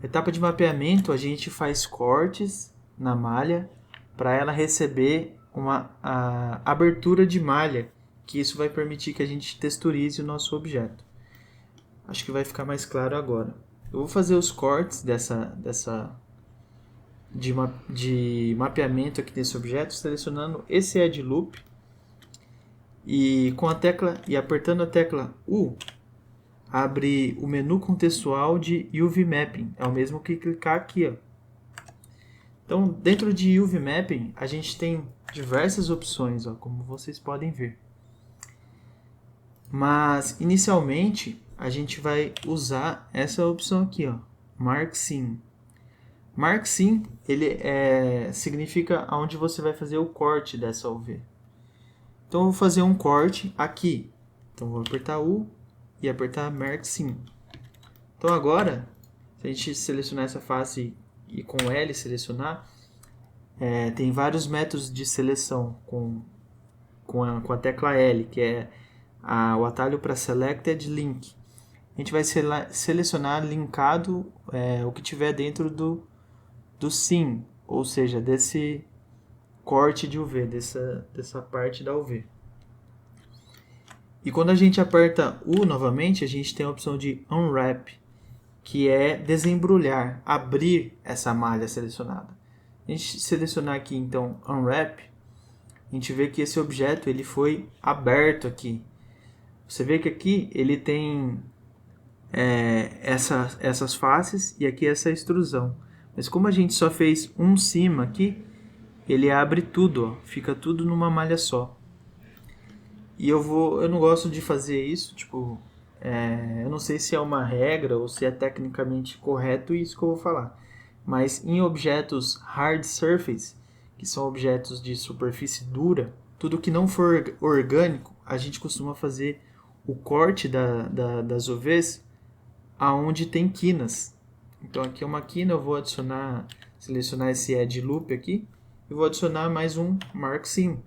Etapa de mapeamento, a gente faz cortes na malha para ela receber a abertura de malha, que isso vai permitir que a gente texturize o nosso objeto. Acho que vai ficar mais claro agora. Eu vou fazer os cortes de mapeamento aqui desse objeto, selecionando esse Edge Loop e apertando a tecla U, abre o menu contextual de UV Mapping. É o mesmo que clicar aqui, ó. Então, dentro de UV Mapping, a gente tem diversas opções, ó, como vocês podem ver. Mas, inicialmente, a gente vai usar essa opção aqui, ó, Mark Scene. Mark Scene, ele significa onde você vai fazer o corte dessa UV. Então, eu vou fazer um corte aqui. Então, vou apertar U e apertar Mark Scene. Então, agora, se a gente selecionar essa face e com L selecionar, tem vários métodos de seleção com a tecla L, que é o atalho para Selected Link. A gente vai selecionar linkado o que tiver dentro do Scene, ou seja, desse corte de UV, dessa parte da UV. E quando a gente aperta U novamente, a gente tem a opção de Unwrap, que é desembrulhar, abrir essa malha selecionada. A gente selecionar aqui então Unwrap, a gente vê que esse objeto ele foi aberto aqui. Você vê que aqui ele tem essas faces e aqui essa extrusão. Mas como a gente só fez um cima aqui, ele abre tudo, ó, fica tudo numa malha só. E eu não gosto de fazer isso, tipo, eu não sei se é uma regra ou se é tecnicamente correto isso que eu vou falar. Mas em objetos hard surface, que são objetos de superfície dura, tudo que não for orgânico, a gente costuma fazer o corte das UVs aonde tem quinas. Então aqui é uma quina, eu vou adicionar, selecionar esse Add Loop aqui e vou adicionar mais um Mark Sim,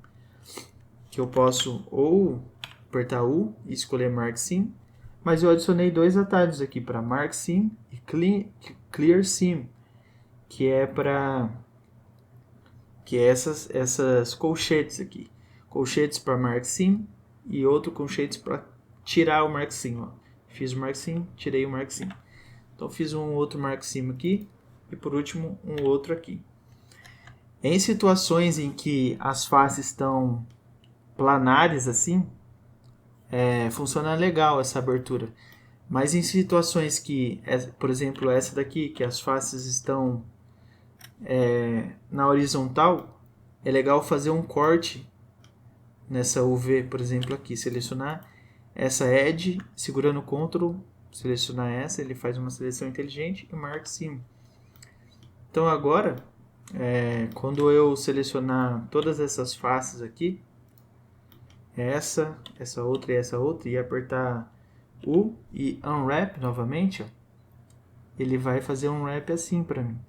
que eu posso ou apertar U e escolher Mark Sim, mas eu adicionei dois atalhos aqui para Mark Sim e Clear Sim, que é para essas colchetes aqui, colchetes para Mark Sim e outro colchetes para tirar o Mark Sim, ó. Fiz o Mark Sim, tirei o Mark Sim. Então fiz um outro Mark Sim aqui e por último um outro aqui. Em situações em que as faces estão planares assim, funciona legal essa abertura. Mas em situações que, por exemplo, essa daqui, que as faces estão na horizontal, é legal fazer um corte nessa UV, por exemplo, aqui. Selecionar essa Edge, segurando o Ctrl, selecionar essa, ele faz uma seleção inteligente e marca sim. Então agora, quando eu selecionar todas essas faces aqui, essa outra e essa outra, e apertar U e Unwrap novamente, ó, ele vai fazer um wrap assim para mim.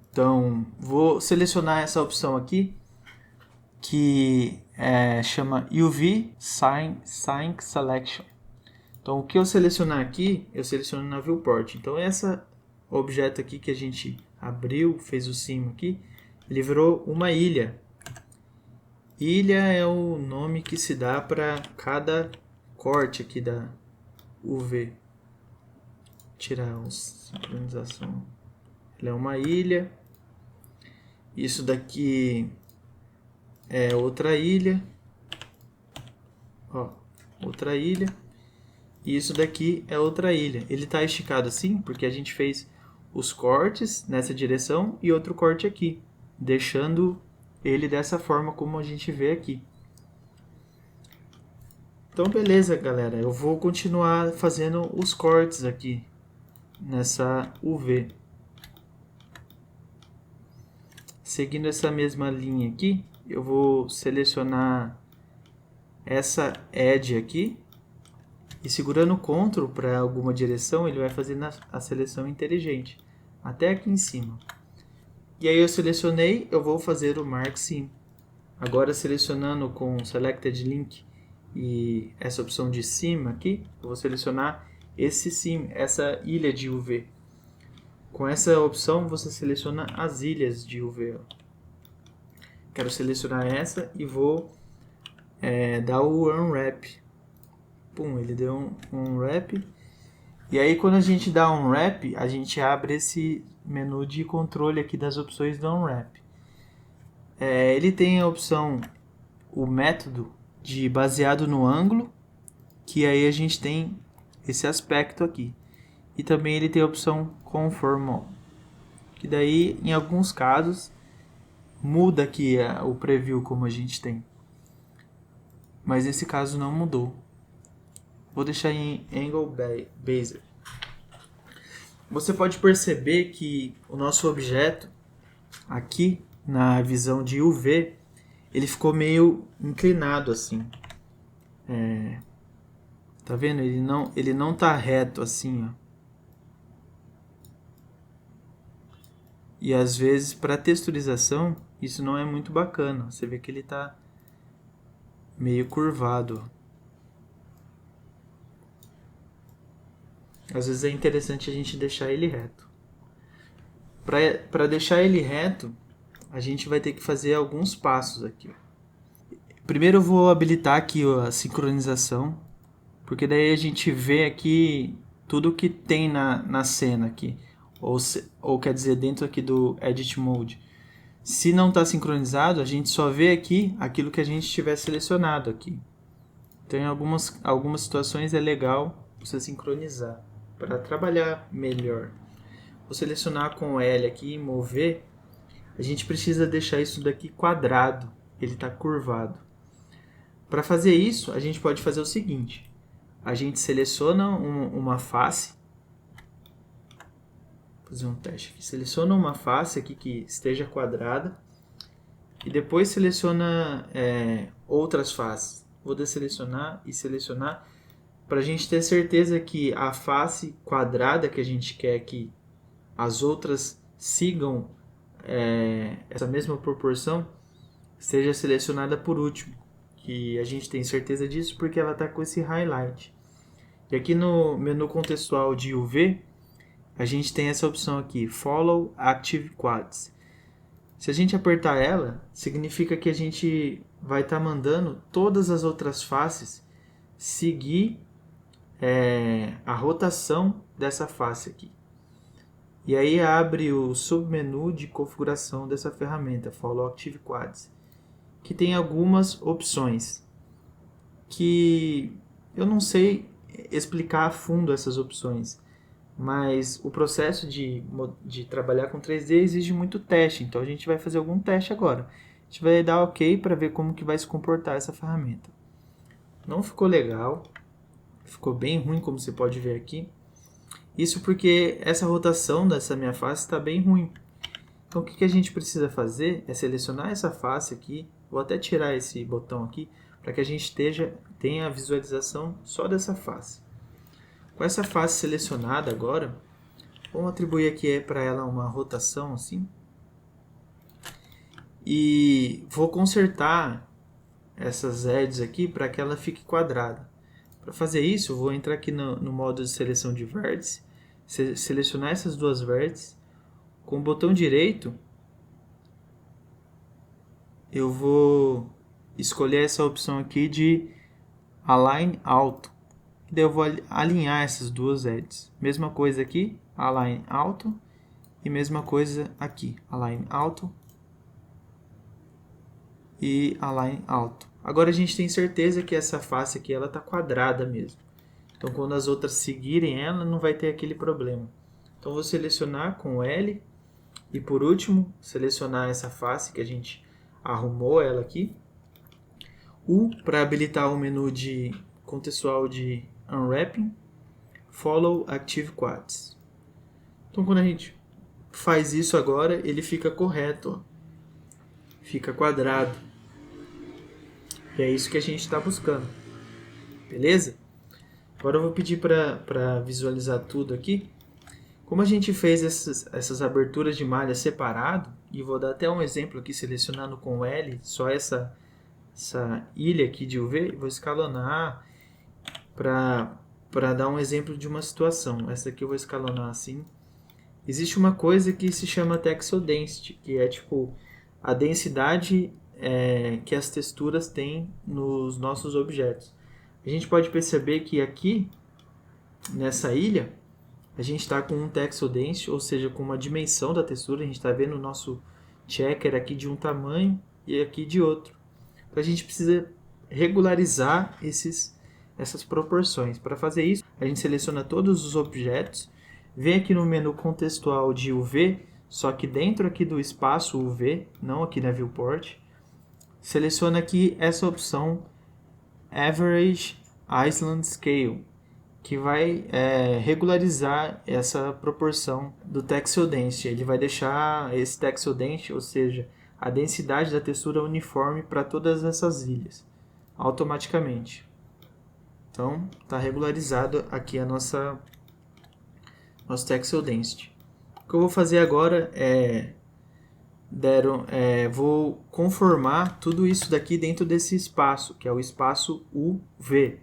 Então, vou selecionar essa opção aqui, que chama UV Sync Selection. Então, o que eu selecionar aqui, eu seleciono na Viewport. Então, esse objeto aqui que a gente abriu, fez o cimo aqui, ele virou uma ilha. Ilha é o nome que se dá para cada corte aqui da UV. Tirar a sincronização. Ela é uma ilha. Isso daqui é outra ilha. Ó, outra ilha. E isso daqui é outra ilha. Ele está esticado assim porque a gente fez os cortes nessa direção e outro corte aqui, deixando ele dessa forma como a gente vê aqui. Então beleza, galera, eu vou continuar fazendo os cortes aqui nessa UV. Seguindo essa mesma linha aqui, eu vou selecionar essa Edge aqui e segurando o Ctrl para alguma direção, ele vai fazer a seleção inteligente, até aqui em cima. E aí eu selecionei, eu vou fazer o Mark Sim. Agora selecionando com Selected Link e essa opção de cima aqui, eu vou selecionar esse sim, essa ilha de UV. Com essa opção você seleciona as ilhas de UV. Quero selecionar essa e vou dar o Unwrap. Pum, ele deu um Unwrap. E aí quando a gente dá um Unwrap, a gente abre esse menu de controle aqui das opções do Unwrap. Ele tem a opção, o método de baseado no ângulo, que aí a gente tem esse aspecto aqui. E também ele tem a opção Conformal, que daí em alguns casos muda aqui o preview como a gente tem. Mas nesse caso não mudou. Vou deixar em Angle Bezier. Você pode perceber que o nosso objeto aqui na visão de UV, ele ficou meio inclinado assim. Tá vendo? Ele não tá reto assim, ó. E às vezes para texturização isso não é muito bacana. Você vê que ele tá meio curvado. Às vezes é interessante a gente deixar ele reto. Para deixar ele reto, a gente vai ter que fazer alguns passos aqui. Primeiro eu vou habilitar aqui a sincronização, porque daí a gente vê aqui tudo que tem na cena aqui, ou quer dizer dentro aqui do Edit Mode. Se não está sincronizado, a gente só vê aqui aquilo que a gente tiver selecionado aqui. Então em algumas situações é legal você sincronizar para trabalhar melhor. Vou selecionar com o L aqui e mover. A gente precisa deixar isso daqui quadrado, ele está curvado. Para fazer isso, a gente pode fazer o seguinte. A gente seleciona uma face. Vou fazer um teste aqui. Seleciona uma face aqui que esteja quadrada. E depois seleciona outras faces. Vou desselecionar e selecionar para a gente ter certeza que a face quadrada que a gente quer que as outras sigam essa mesma proporção seja selecionada por último. Que a gente tem certeza disso porque ela está com esse highlight. E aqui no menu contextual de UV, a gente tem essa opção aqui, Follow Active Quads. Se a gente apertar ela, significa que a gente vai estar mandando todas as outras faces seguir a rotação dessa face aqui. E aí abre o submenu de configuração dessa ferramenta, Follow Active Quads, que tem algumas opções que eu não sei explicar a fundo essas opções, mas o processo de trabalhar com 3D exige muito teste, então a gente vai fazer algum teste agora. A gente vai dar OK para ver como que vai se comportar essa ferramenta. Não ficou legal, ficou bem ruim como você pode ver aqui. Isso porque essa rotação dessa minha face está bem ruim. Então o que a gente precisa fazer é selecionar essa face aqui, vou até tirar esse botão aqui, para que a gente tenha a visualização só dessa face. Com essa face selecionada agora, vamos atribuir aqui para ela uma rotação assim. E vou consertar essas edges aqui para que ela fique quadrada. Para fazer isso, eu vou entrar aqui no modo de seleção de vértice, selecionar essas duas vértices. Com o botão direito, eu vou escolher essa opção aqui de Align Auto. Daí eu vou alinhar essas duas edges. Mesma coisa aqui, Align Auto. E mesma coisa aqui, Align Auto e Align Auto. Agora a gente tem certeza que essa face aqui ela está quadrada mesmo. Então quando as outras seguirem ela, não vai ter aquele problema. Então vou selecionar com L. E por último, selecionar essa face que a gente arrumou ela aqui. U para habilitar o menu de contextual de Unwrapping. Follow Active Quads. Então quando a gente faz isso agora, ele fica correto. Ó. Fica quadrado. E é isso que a gente está buscando. Beleza? Agora eu vou pedir para visualizar tudo aqui. Como a gente fez essas aberturas de malha separado, e vou dar até um exemplo aqui, selecionando com L, só essa ilha aqui de UV, vou escalonar para dar um exemplo de uma situação. Essa aqui eu vou escalonar assim. Existe uma coisa que se chama Texel Density, que é tipo a densidade que as texturas têm nos nossos objetos. A gente pode perceber que aqui, nessa ilha, a gente está com um Texel Density, ou seja, com uma dimensão da textura. A gente está vendo o nosso checker aqui de um tamanho e aqui de outro. Então a gente precisa regularizar essas proporções. Para fazer isso, a gente seleciona todos os objetos, vem aqui no menu contextual de UV, só que dentro aqui do espaço UV, não aqui na Viewport, seleciona aqui essa opção Average Island Scale, que vai regularizar essa proporção do Texel Density. Ele vai deixar esse Texel Density, ou seja, a densidade da textura uniforme para todas essas ilhas, automaticamente. Então, está regularizado aqui a nosso Texel Density. O que eu vou fazer agora vou conformar tudo isso daqui dentro desse espaço, que é o espaço UV.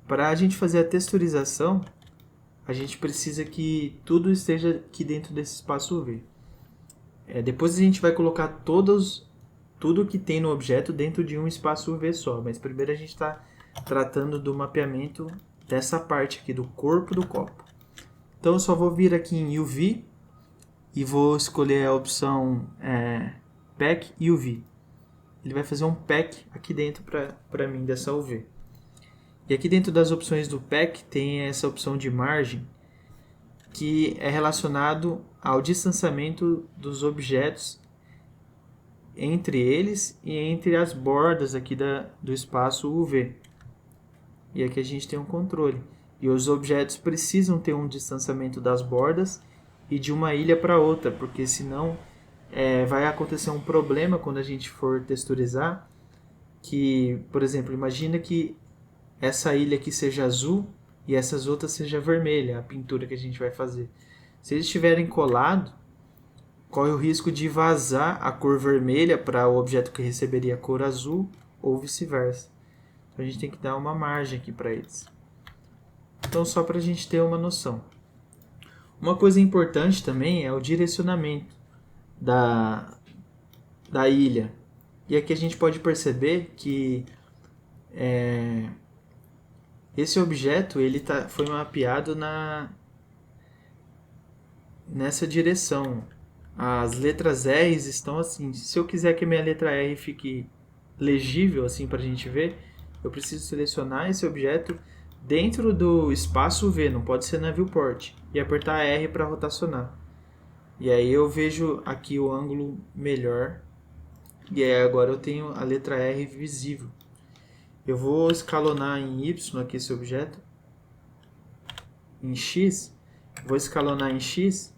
Para a gente fazer a texturização, a gente precisa que tudo esteja aqui dentro desse espaço UV. Depois a gente vai colocar tudo que tem no objeto dentro de um espaço UV só, mas primeiro a gente está tratando do mapeamento dessa parte aqui, do corpo do copo. Então eu só vou vir aqui em UV e vou escolher a opção Pack UV. Ele vai fazer um pack aqui dentro para mim dessa UV. E aqui dentro das opções do pack tem essa opção de margem, que é relacionado ao distanciamento dos objetos entre eles e entre as bordas aqui do espaço UV. E aqui a gente tem um controle. E os objetos precisam ter um distanciamento das bordas e de uma ilha para outra, porque senão vai acontecer um problema quando a gente for texturizar, que, por exemplo, imagina que essa ilha aqui seja azul e essas outras seja vermelha, a pintura que a gente vai fazer. Se eles estiverem colados, corre o risco de vazar a cor vermelha para o objeto que receberia a cor azul ou vice-versa. Então a gente tem que dar uma margem aqui para eles. Então só para a gente ter uma noção. Uma coisa importante também é o direcionamento da ilha. E aqui a gente pode perceber que esse objeto ele foi mapeado nessa direção. As letras R estão assim. Se eu quiser que a minha letra R fique legível assim para a gente ver, eu preciso selecionar esse objeto dentro do espaço V, não pode ser na viewport, e apertar R para rotacionar. E aí eu vejo aqui o ângulo melhor. E aí agora eu tenho a letra R visível. Eu vou escalonar em Y aqui esse objeto. Em X. Vou escalonar em X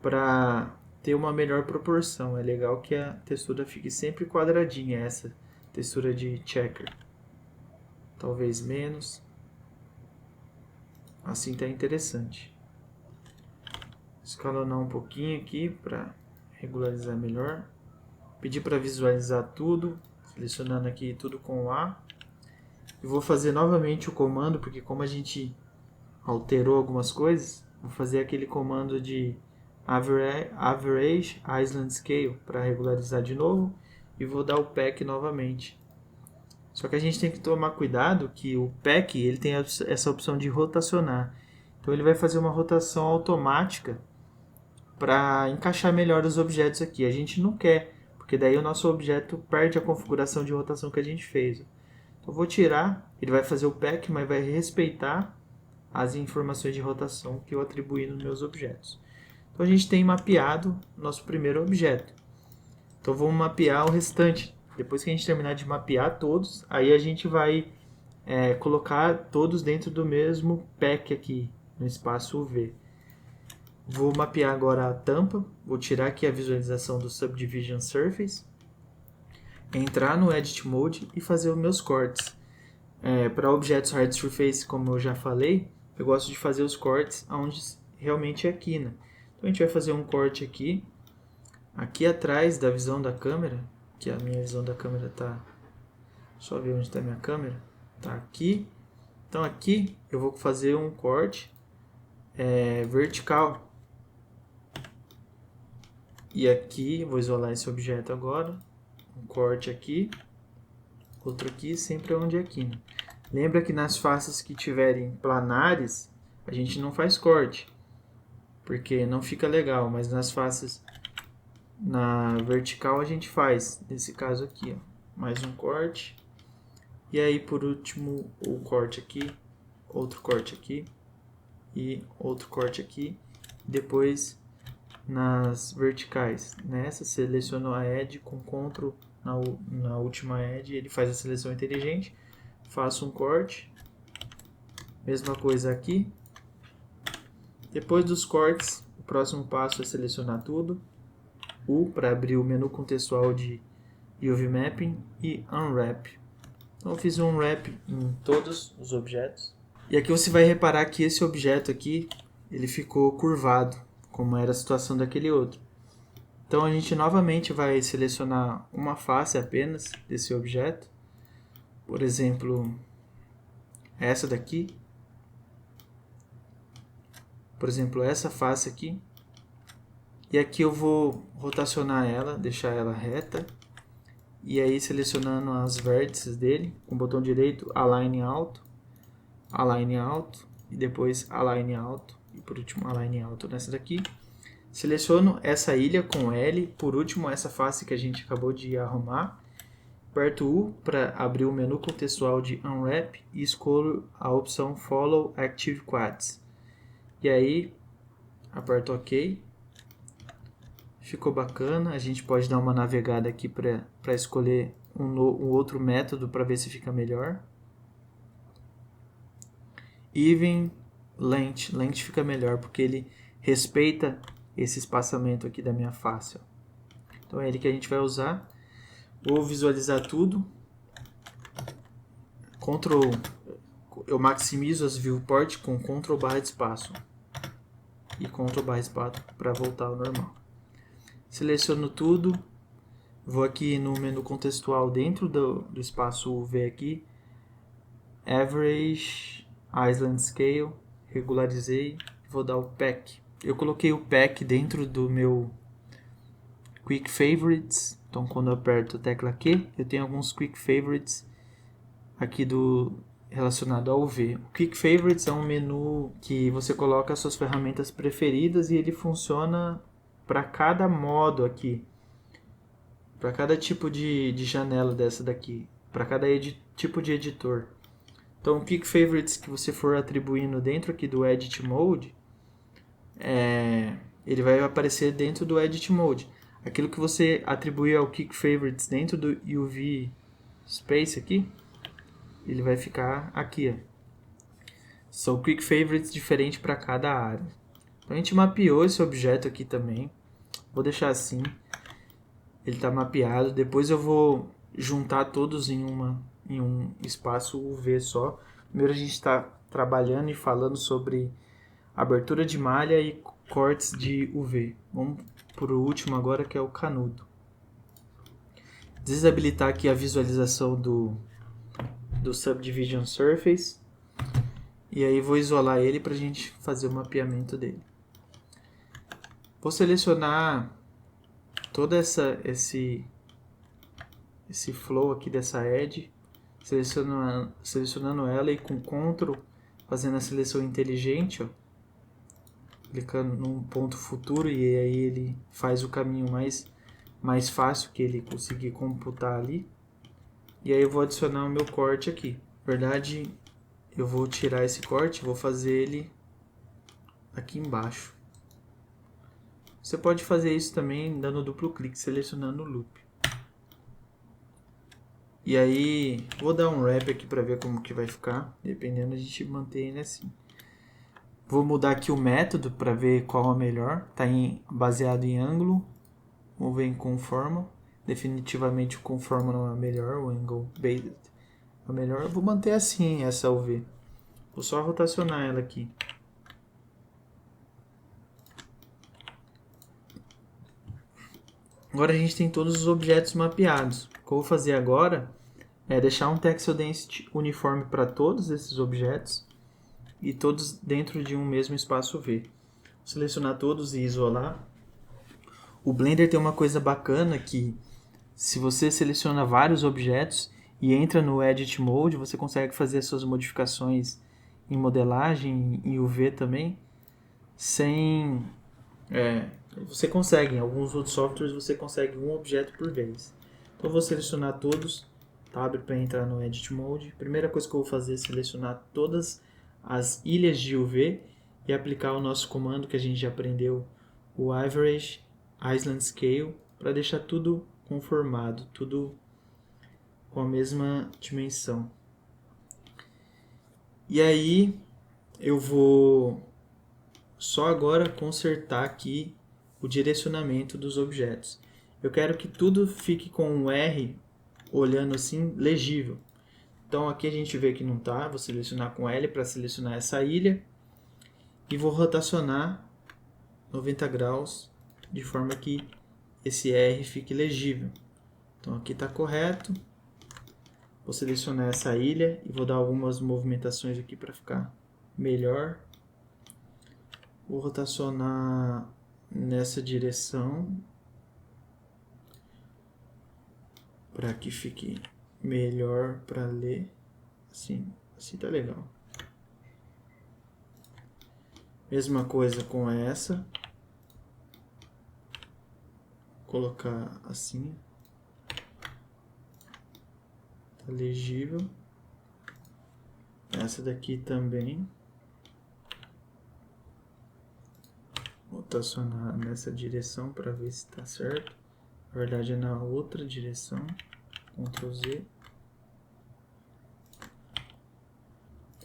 para ter uma melhor proporção. É legal que a textura fique sempre quadradinha, essa textura de checker. Talvez menos. Assim tá interessante. Escalonar um pouquinho aqui para regularizar melhor. Pedir para visualizar tudo, selecionando aqui tudo com o A. E vou fazer novamente o comando, porque como a gente alterou algumas coisas, vou fazer aquele comando de Average Island Scale para regularizar de novo. E vou dar o pack novamente. Só que a gente tem que tomar cuidado que o pack ele tem essa opção de rotacionar. Então ele vai fazer uma rotação automática para encaixar melhor os objetos aqui. A gente não quer, porque daí o nosso objeto perde a configuração de rotação que a gente fez. Então eu vou tirar, ele vai fazer o pack, mas vai respeitar as informações de rotação que eu atribuí nos meus objetos. Então a gente tem mapeado nosso primeiro objeto. Então vamos mapear o restante. Depois que a gente terminar de mapear todos, aí a gente vai colocar todos dentro do mesmo pack aqui, no espaço UV. Vou mapear agora a tampa, vou tirar aqui a visualização do Subdivision Surface, entrar no Edit Mode e fazer os meus cortes. Para objetos Hard Surface, como eu já falei, eu gosto de fazer os cortes onde realmente é a quina. Então a gente vai fazer um corte aqui atrás da visão da câmera, que a minha visão da câmera está... Só ver onde está a minha câmera. Está aqui. Então aqui eu vou fazer um corte vertical. E aqui, vou isolar esse objeto agora. Um corte aqui. Outro aqui, sempre onde é a quina. Lembra que nas faces que tiverem planares, a gente não faz corte. Porque não fica legal, mas nas faces na vertical a gente faz. Nesse caso aqui, ó. Mais um corte. E aí, por último, o corte aqui. Outro corte aqui. E outro corte aqui. Depois, nas verticais. Nessa, seleciono a edge com Ctrl na última edge. Ele faz a seleção inteligente. Faço um corte. Mesma coisa aqui. Depois dos cortes, o próximo passo é selecionar tudo. U para abrir o menu contextual de UV Mapping e Unwrap. Então eu fiz um Unwrap em todos os objetos. E aqui você vai reparar que esse objeto aqui, ele ficou curvado, como era a situação daquele outro. Então a gente novamente vai selecionar uma face apenas desse objeto. Por exemplo, essa daqui. Por exemplo, essa face aqui. E aqui eu vou rotacionar ela, deixar ela reta. E aí selecionando as vértices dele, com o botão direito, Align Alto, e depois Align Alto, e por último Align Alto nessa daqui. Seleciono essa ilha com L, por último essa face que a gente acabou de arrumar. Aperto U para abrir o menu contextual de Unwrap e escolho a opção Follow Active Quads. E aí, aperto OK. Ficou bacana. A gente pode dar uma navegada aqui para escolher um outro método para ver se fica melhor. Even Length. Length fica melhor porque ele respeita esse espaçamento aqui da minha face. Ó. Então é ele que a gente vai usar. Vou visualizar tudo. Eu maximizo as viewport com Ctrl barra de espaço. E Ctrl barra de espaço para voltar ao normal. Seleciono tudo. Vou aqui no menu contextual dentro do espaço UV aqui. Average, Island Scale, regularizei. Vou dar o Pack. Eu coloquei o Pack dentro do meu Quick Favorites. Então quando eu aperto a tecla Q, eu tenho alguns Quick Favorites aqui relacionado ao UV. O Quick Favorites é um menu que você coloca as suas ferramentas preferidas e ele funciona para cada modo aqui, para cada tipo de janela dessa daqui, para cada tipo de editor. Então, o Quick Favorites que você for atribuindo dentro aqui do Edit Mode, ele vai aparecer dentro do Edit Mode. Aquilo que você atribuir ao Quick Favorites dentro do UV Space aqui, ele vai ficar aqui. Ó. São Quick Favorites diferentes para cada área. Então, a gente mapeou esse objeto aqui também. Vou deixar assim. Ele está mapeado. Depois eu vou juntar todos em um espaço UV só. Primeiro a gente está trabalhando e falando sobre abertura de malha e cortes de UV. Vamos para o último agora, que é o canudo. Desabilitar aqui a visualização do Subdivision Surface. E aí vou isolar ele para a gente fazer o mapeamento dele. Vou selecionar todo esse flow aqui dessa edge, selecionando ela e com Ctrl, fazendo a seleção inteligente, ó, clicando num ponto futuro e aí ele faz o caminho mais fácil que ele conseguir computar ali. E aí eu vou adicionar o meu corte aqui. Na verdade, eu vou tirar esse corte, vou fazer ele aqui embaixo. Você pode fazer isso também dando duplo clique, selecionando o loop. E aí, vou dar um wrap aqui para ver como que vai ficar. Dependendo, a gente mantém ele assim. Vou mudar aqui o método para ver qual é o melhor. Está baseado em ângulo. Vou ver em conformal. Definitivamente o conformal não é o melhor. O angle based é o melhor. Eu vou manter assim essa UV. Vou só rotacionar ela aqui. Agora a gente tem todos os objetos mapeados. O que eu vou fazer agora é deixar um Texel Density uniforme para todos esses objetos e todos dentro de um mesmo espaço V. Vou selecionar todos e isolar. O Blender tem uma coisa bacana que se você seleciona vários objetos e entra no Edit Mode, você consegue fazer suas modificações em modelagem e UV também sem... você consegue, em alguns outros softwares você consegue um objeto por vez. Então eu vou selecionar todos, tab para entrar no Edit Mode. Primeira coisa que eu vou fazer é selecionar todas as ilhas de UV e aplicar o nosso comando que a gente já aprendeu, o Average Island Scale, para deixar tudo conformado, tudo com a mesma dimensão. E aí eu vou só agora consertar aqui o direcionamento dos objetos. Eu quero que tudo fique com o R olhando assim legível. Então aqui a gente vê que não está, vou selecionar com L para selecionar essa ilha e vou rotacionar 90 graus de forma que esse R fique legível. Então aqui está correto. Vou selecionar essa ilha e vou dar algumas movimentações aqui para ficar melhor. Vou rotacionar nessa direção para que fique melhor para ler. Assim tá legal. Mesma coisa com essa. Colocar assim. Tá legível. Essa daqui também. rotacionar nessa direção para ver se está certo. Na verdade é na outra direção. Ctrl Z.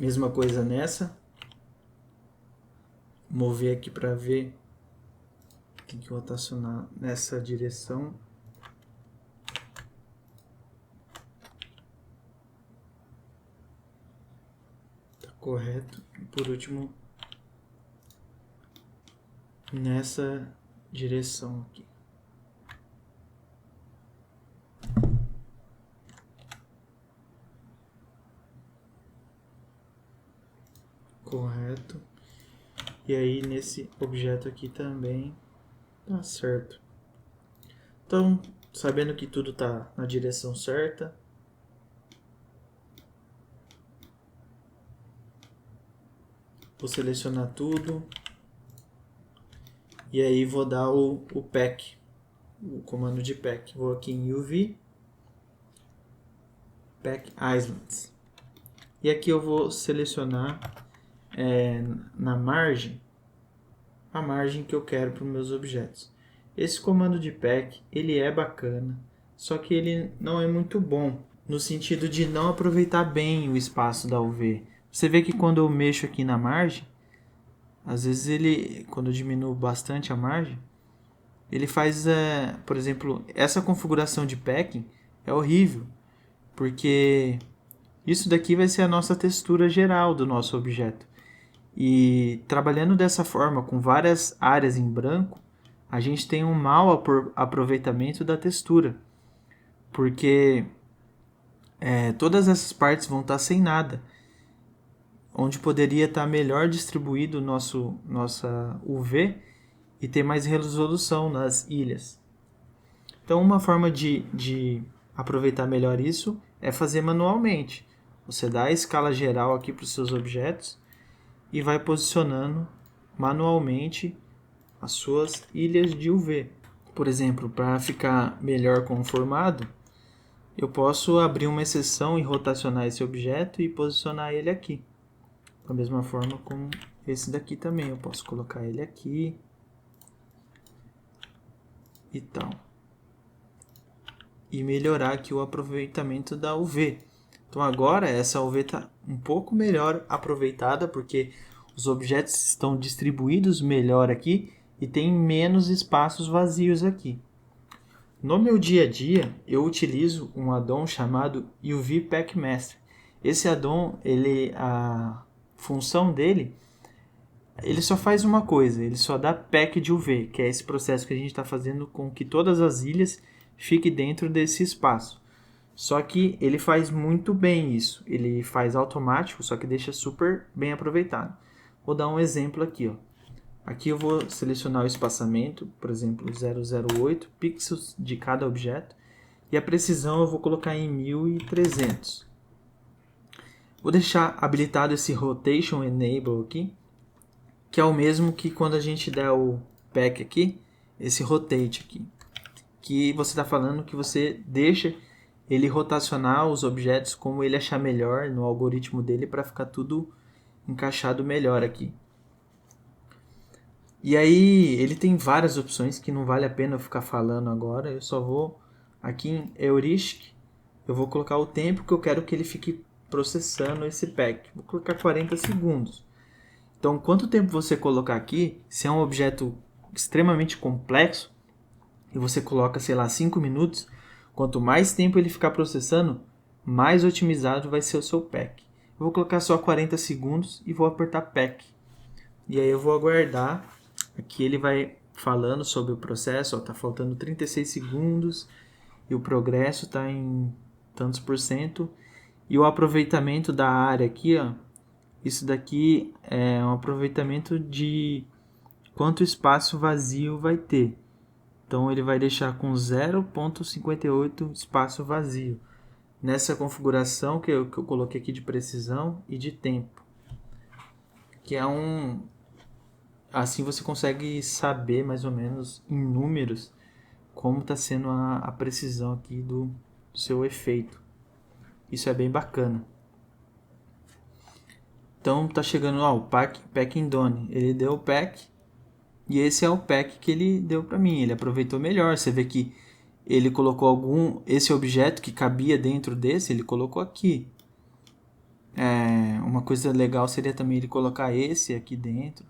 Mesma coisa nessa. Mover aqui para ver. Tem que rotacionar nessa direção. Tá correto. E por último, nessa direção aqui. Correto. E aí nesse objeto aqui também tá certo. Então, sabendo que tudo tá na direção certa, vou selecionar tudo. E aí vou dar o pack, o comando de pack. Vou aqui em UV, pack islands. E aqui eu vou selecionar na margem, a margem que eu quero para os meus objetos. Esse comando de pack, ele é bacana, só que ele não é muito bom, no sentido de não aproveitar bem o espaço da UV. Você vê que quando eu mexo aqui na margem, às vezes quando eu diminuo bastante a margem, ele faz, por exemplo, essa configuração de packing é horrível, porque isso daqui vai ser a nossa textura geral do nosso objeto. E trabalhando dessa forma, com várias áreas em branco, a gente tem um mau aproveitamento da textura, porque todas essas partes vão estar sem nada, onde poderia estar melhor distribuído nossa UV e ter mais resolução nas ilhas. Então, uma forma de aproveitar melhor isso é fazer manualmente. Você dá a escala geral aqui para os seus objetos e vai posicionando manualmente as suas ilhas de UV. Por exemplo, para ficar melhor conformado, eu posso abrir uma exceção e rotacionar esse objeto e posicionar ele aqui. Da mesma forma como esse daqui também, eu posso colocar ele aqui e tal. E melhorar aqui o aproveitamento da UV. Então agora essa UV está um pouco melhor aproveitada, porque os objetos estão distribuídos melhor aqui e tem menos espaços vazios aqui. No meu dia a dia, eu utilizo um addon chamado UV Pack Master. Esse addon, a função dele, ele só faz uma coisa, ele só dá pack de UV, que é esse processo que a gente está fazendo com que todas as ilhas fiquem dentro desse espaço. Só que ele faz muito bem isso, ele faz automático, só que deixa super bem aproveitado. Vou dar um exemplo aqui, ó. Aqui eu vou selecionar o espaçamento, por exemplo, 008 pixels de cada objeto, e a precisão eu vou colocar em 1300. Vou deixar habilitado esse Rotation Enable aqui, que é o mesmo que quando a gente der o pack aqui, esse Rotate aqui, que você está falando que você deixa ele rotacionar os objetos como ele achar melhor no algoritmo dele para ficar tudo encaixado melhor aqui. E aí ele tem várias opções que não vale a pena eu ficar falando agora. Eu só vou aqui em Heuristic, eu vou colocar o tempo que eu quero que ele fique processando esse pack. Vou colocar 40 segundos. Então, quanto tempo você colocar aqui, se é um objeto extremamente complexo, e você coloca, sei lá, 5 minutos, quanto mais tempo ele ficar processando, mais otimizado vai ser o seu pack. Eu vou colocar só 40 segundos e vou apertar pack. E aí eu vou aguardar. Aqui ele vai falando sobre o processo, está faltando 36 segundos e o progresso está em tantos por cento. E o aproveitamento da área aqui, ó, isso daqui é um aproveitamento de quanto espaço vazio vai ter. Então ele vai deixar com 0,58 espaço vazio. Nessa configuração que eu coloquei aqui de precisão e de tempo. Que é assim você consegue saber mais ou menos em números como está sendo a precisão aqui do seu efeito. Isso é bem bacana. Então tá chegando o packing done. Ele deu o pack E esse é o pack que ele deu para mim. Ele aproveitou melhor. Você vê que ele colocou esse objeto que cabia dentro desse, ele colocou aqui. Uma coisa legal seria também ele colocar esse aqui dentro.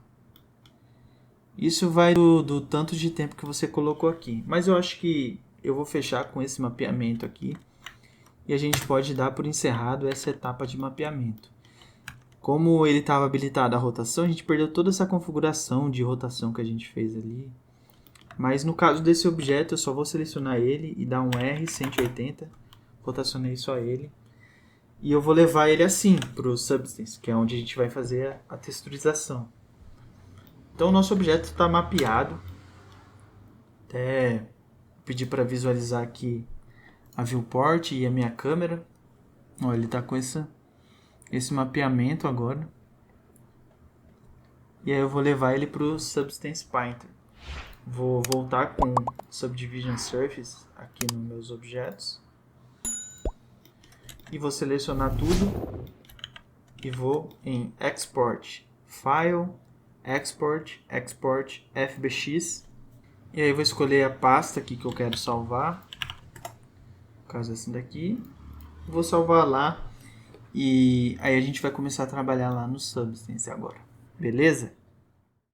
Isso vai do tanto de tempo que você colocou aqui. Mas eu acho que eu vou fechar com esse mapeamento aqui. E a gente pode dar por encerrado essa etapa de mapeamento. Como ele estava habilitado a rotação, a gente perdeu toda essa configuração de rotação que a gente fez ali. Mas no caso desse objeto, eu só vou selecionar ele e dar um R180. Rotacionei só ele. E eu vou levar ele assim para o Substance, que é onde a gente vai fazer a texturização. Então o nosso objeto está mapeado. Até pedir para visualizar aqui a viewport e a minha câmera. Ó, ele está com esse mapeamento agora. E aí eu vou levar ele para o Substance Painter. Vou voltar com Subdivision Surface aqui nos meus objetos. E vou selecionar tudo. E vou em Export, File, Export, Export, FBX. E aí eu vou escolher a pasta aqui que eu quero salvar. No caso essa daqui. Vou salvar lá. E aí a gente vai começar a trabalhar lá no Substance agora. Beleza?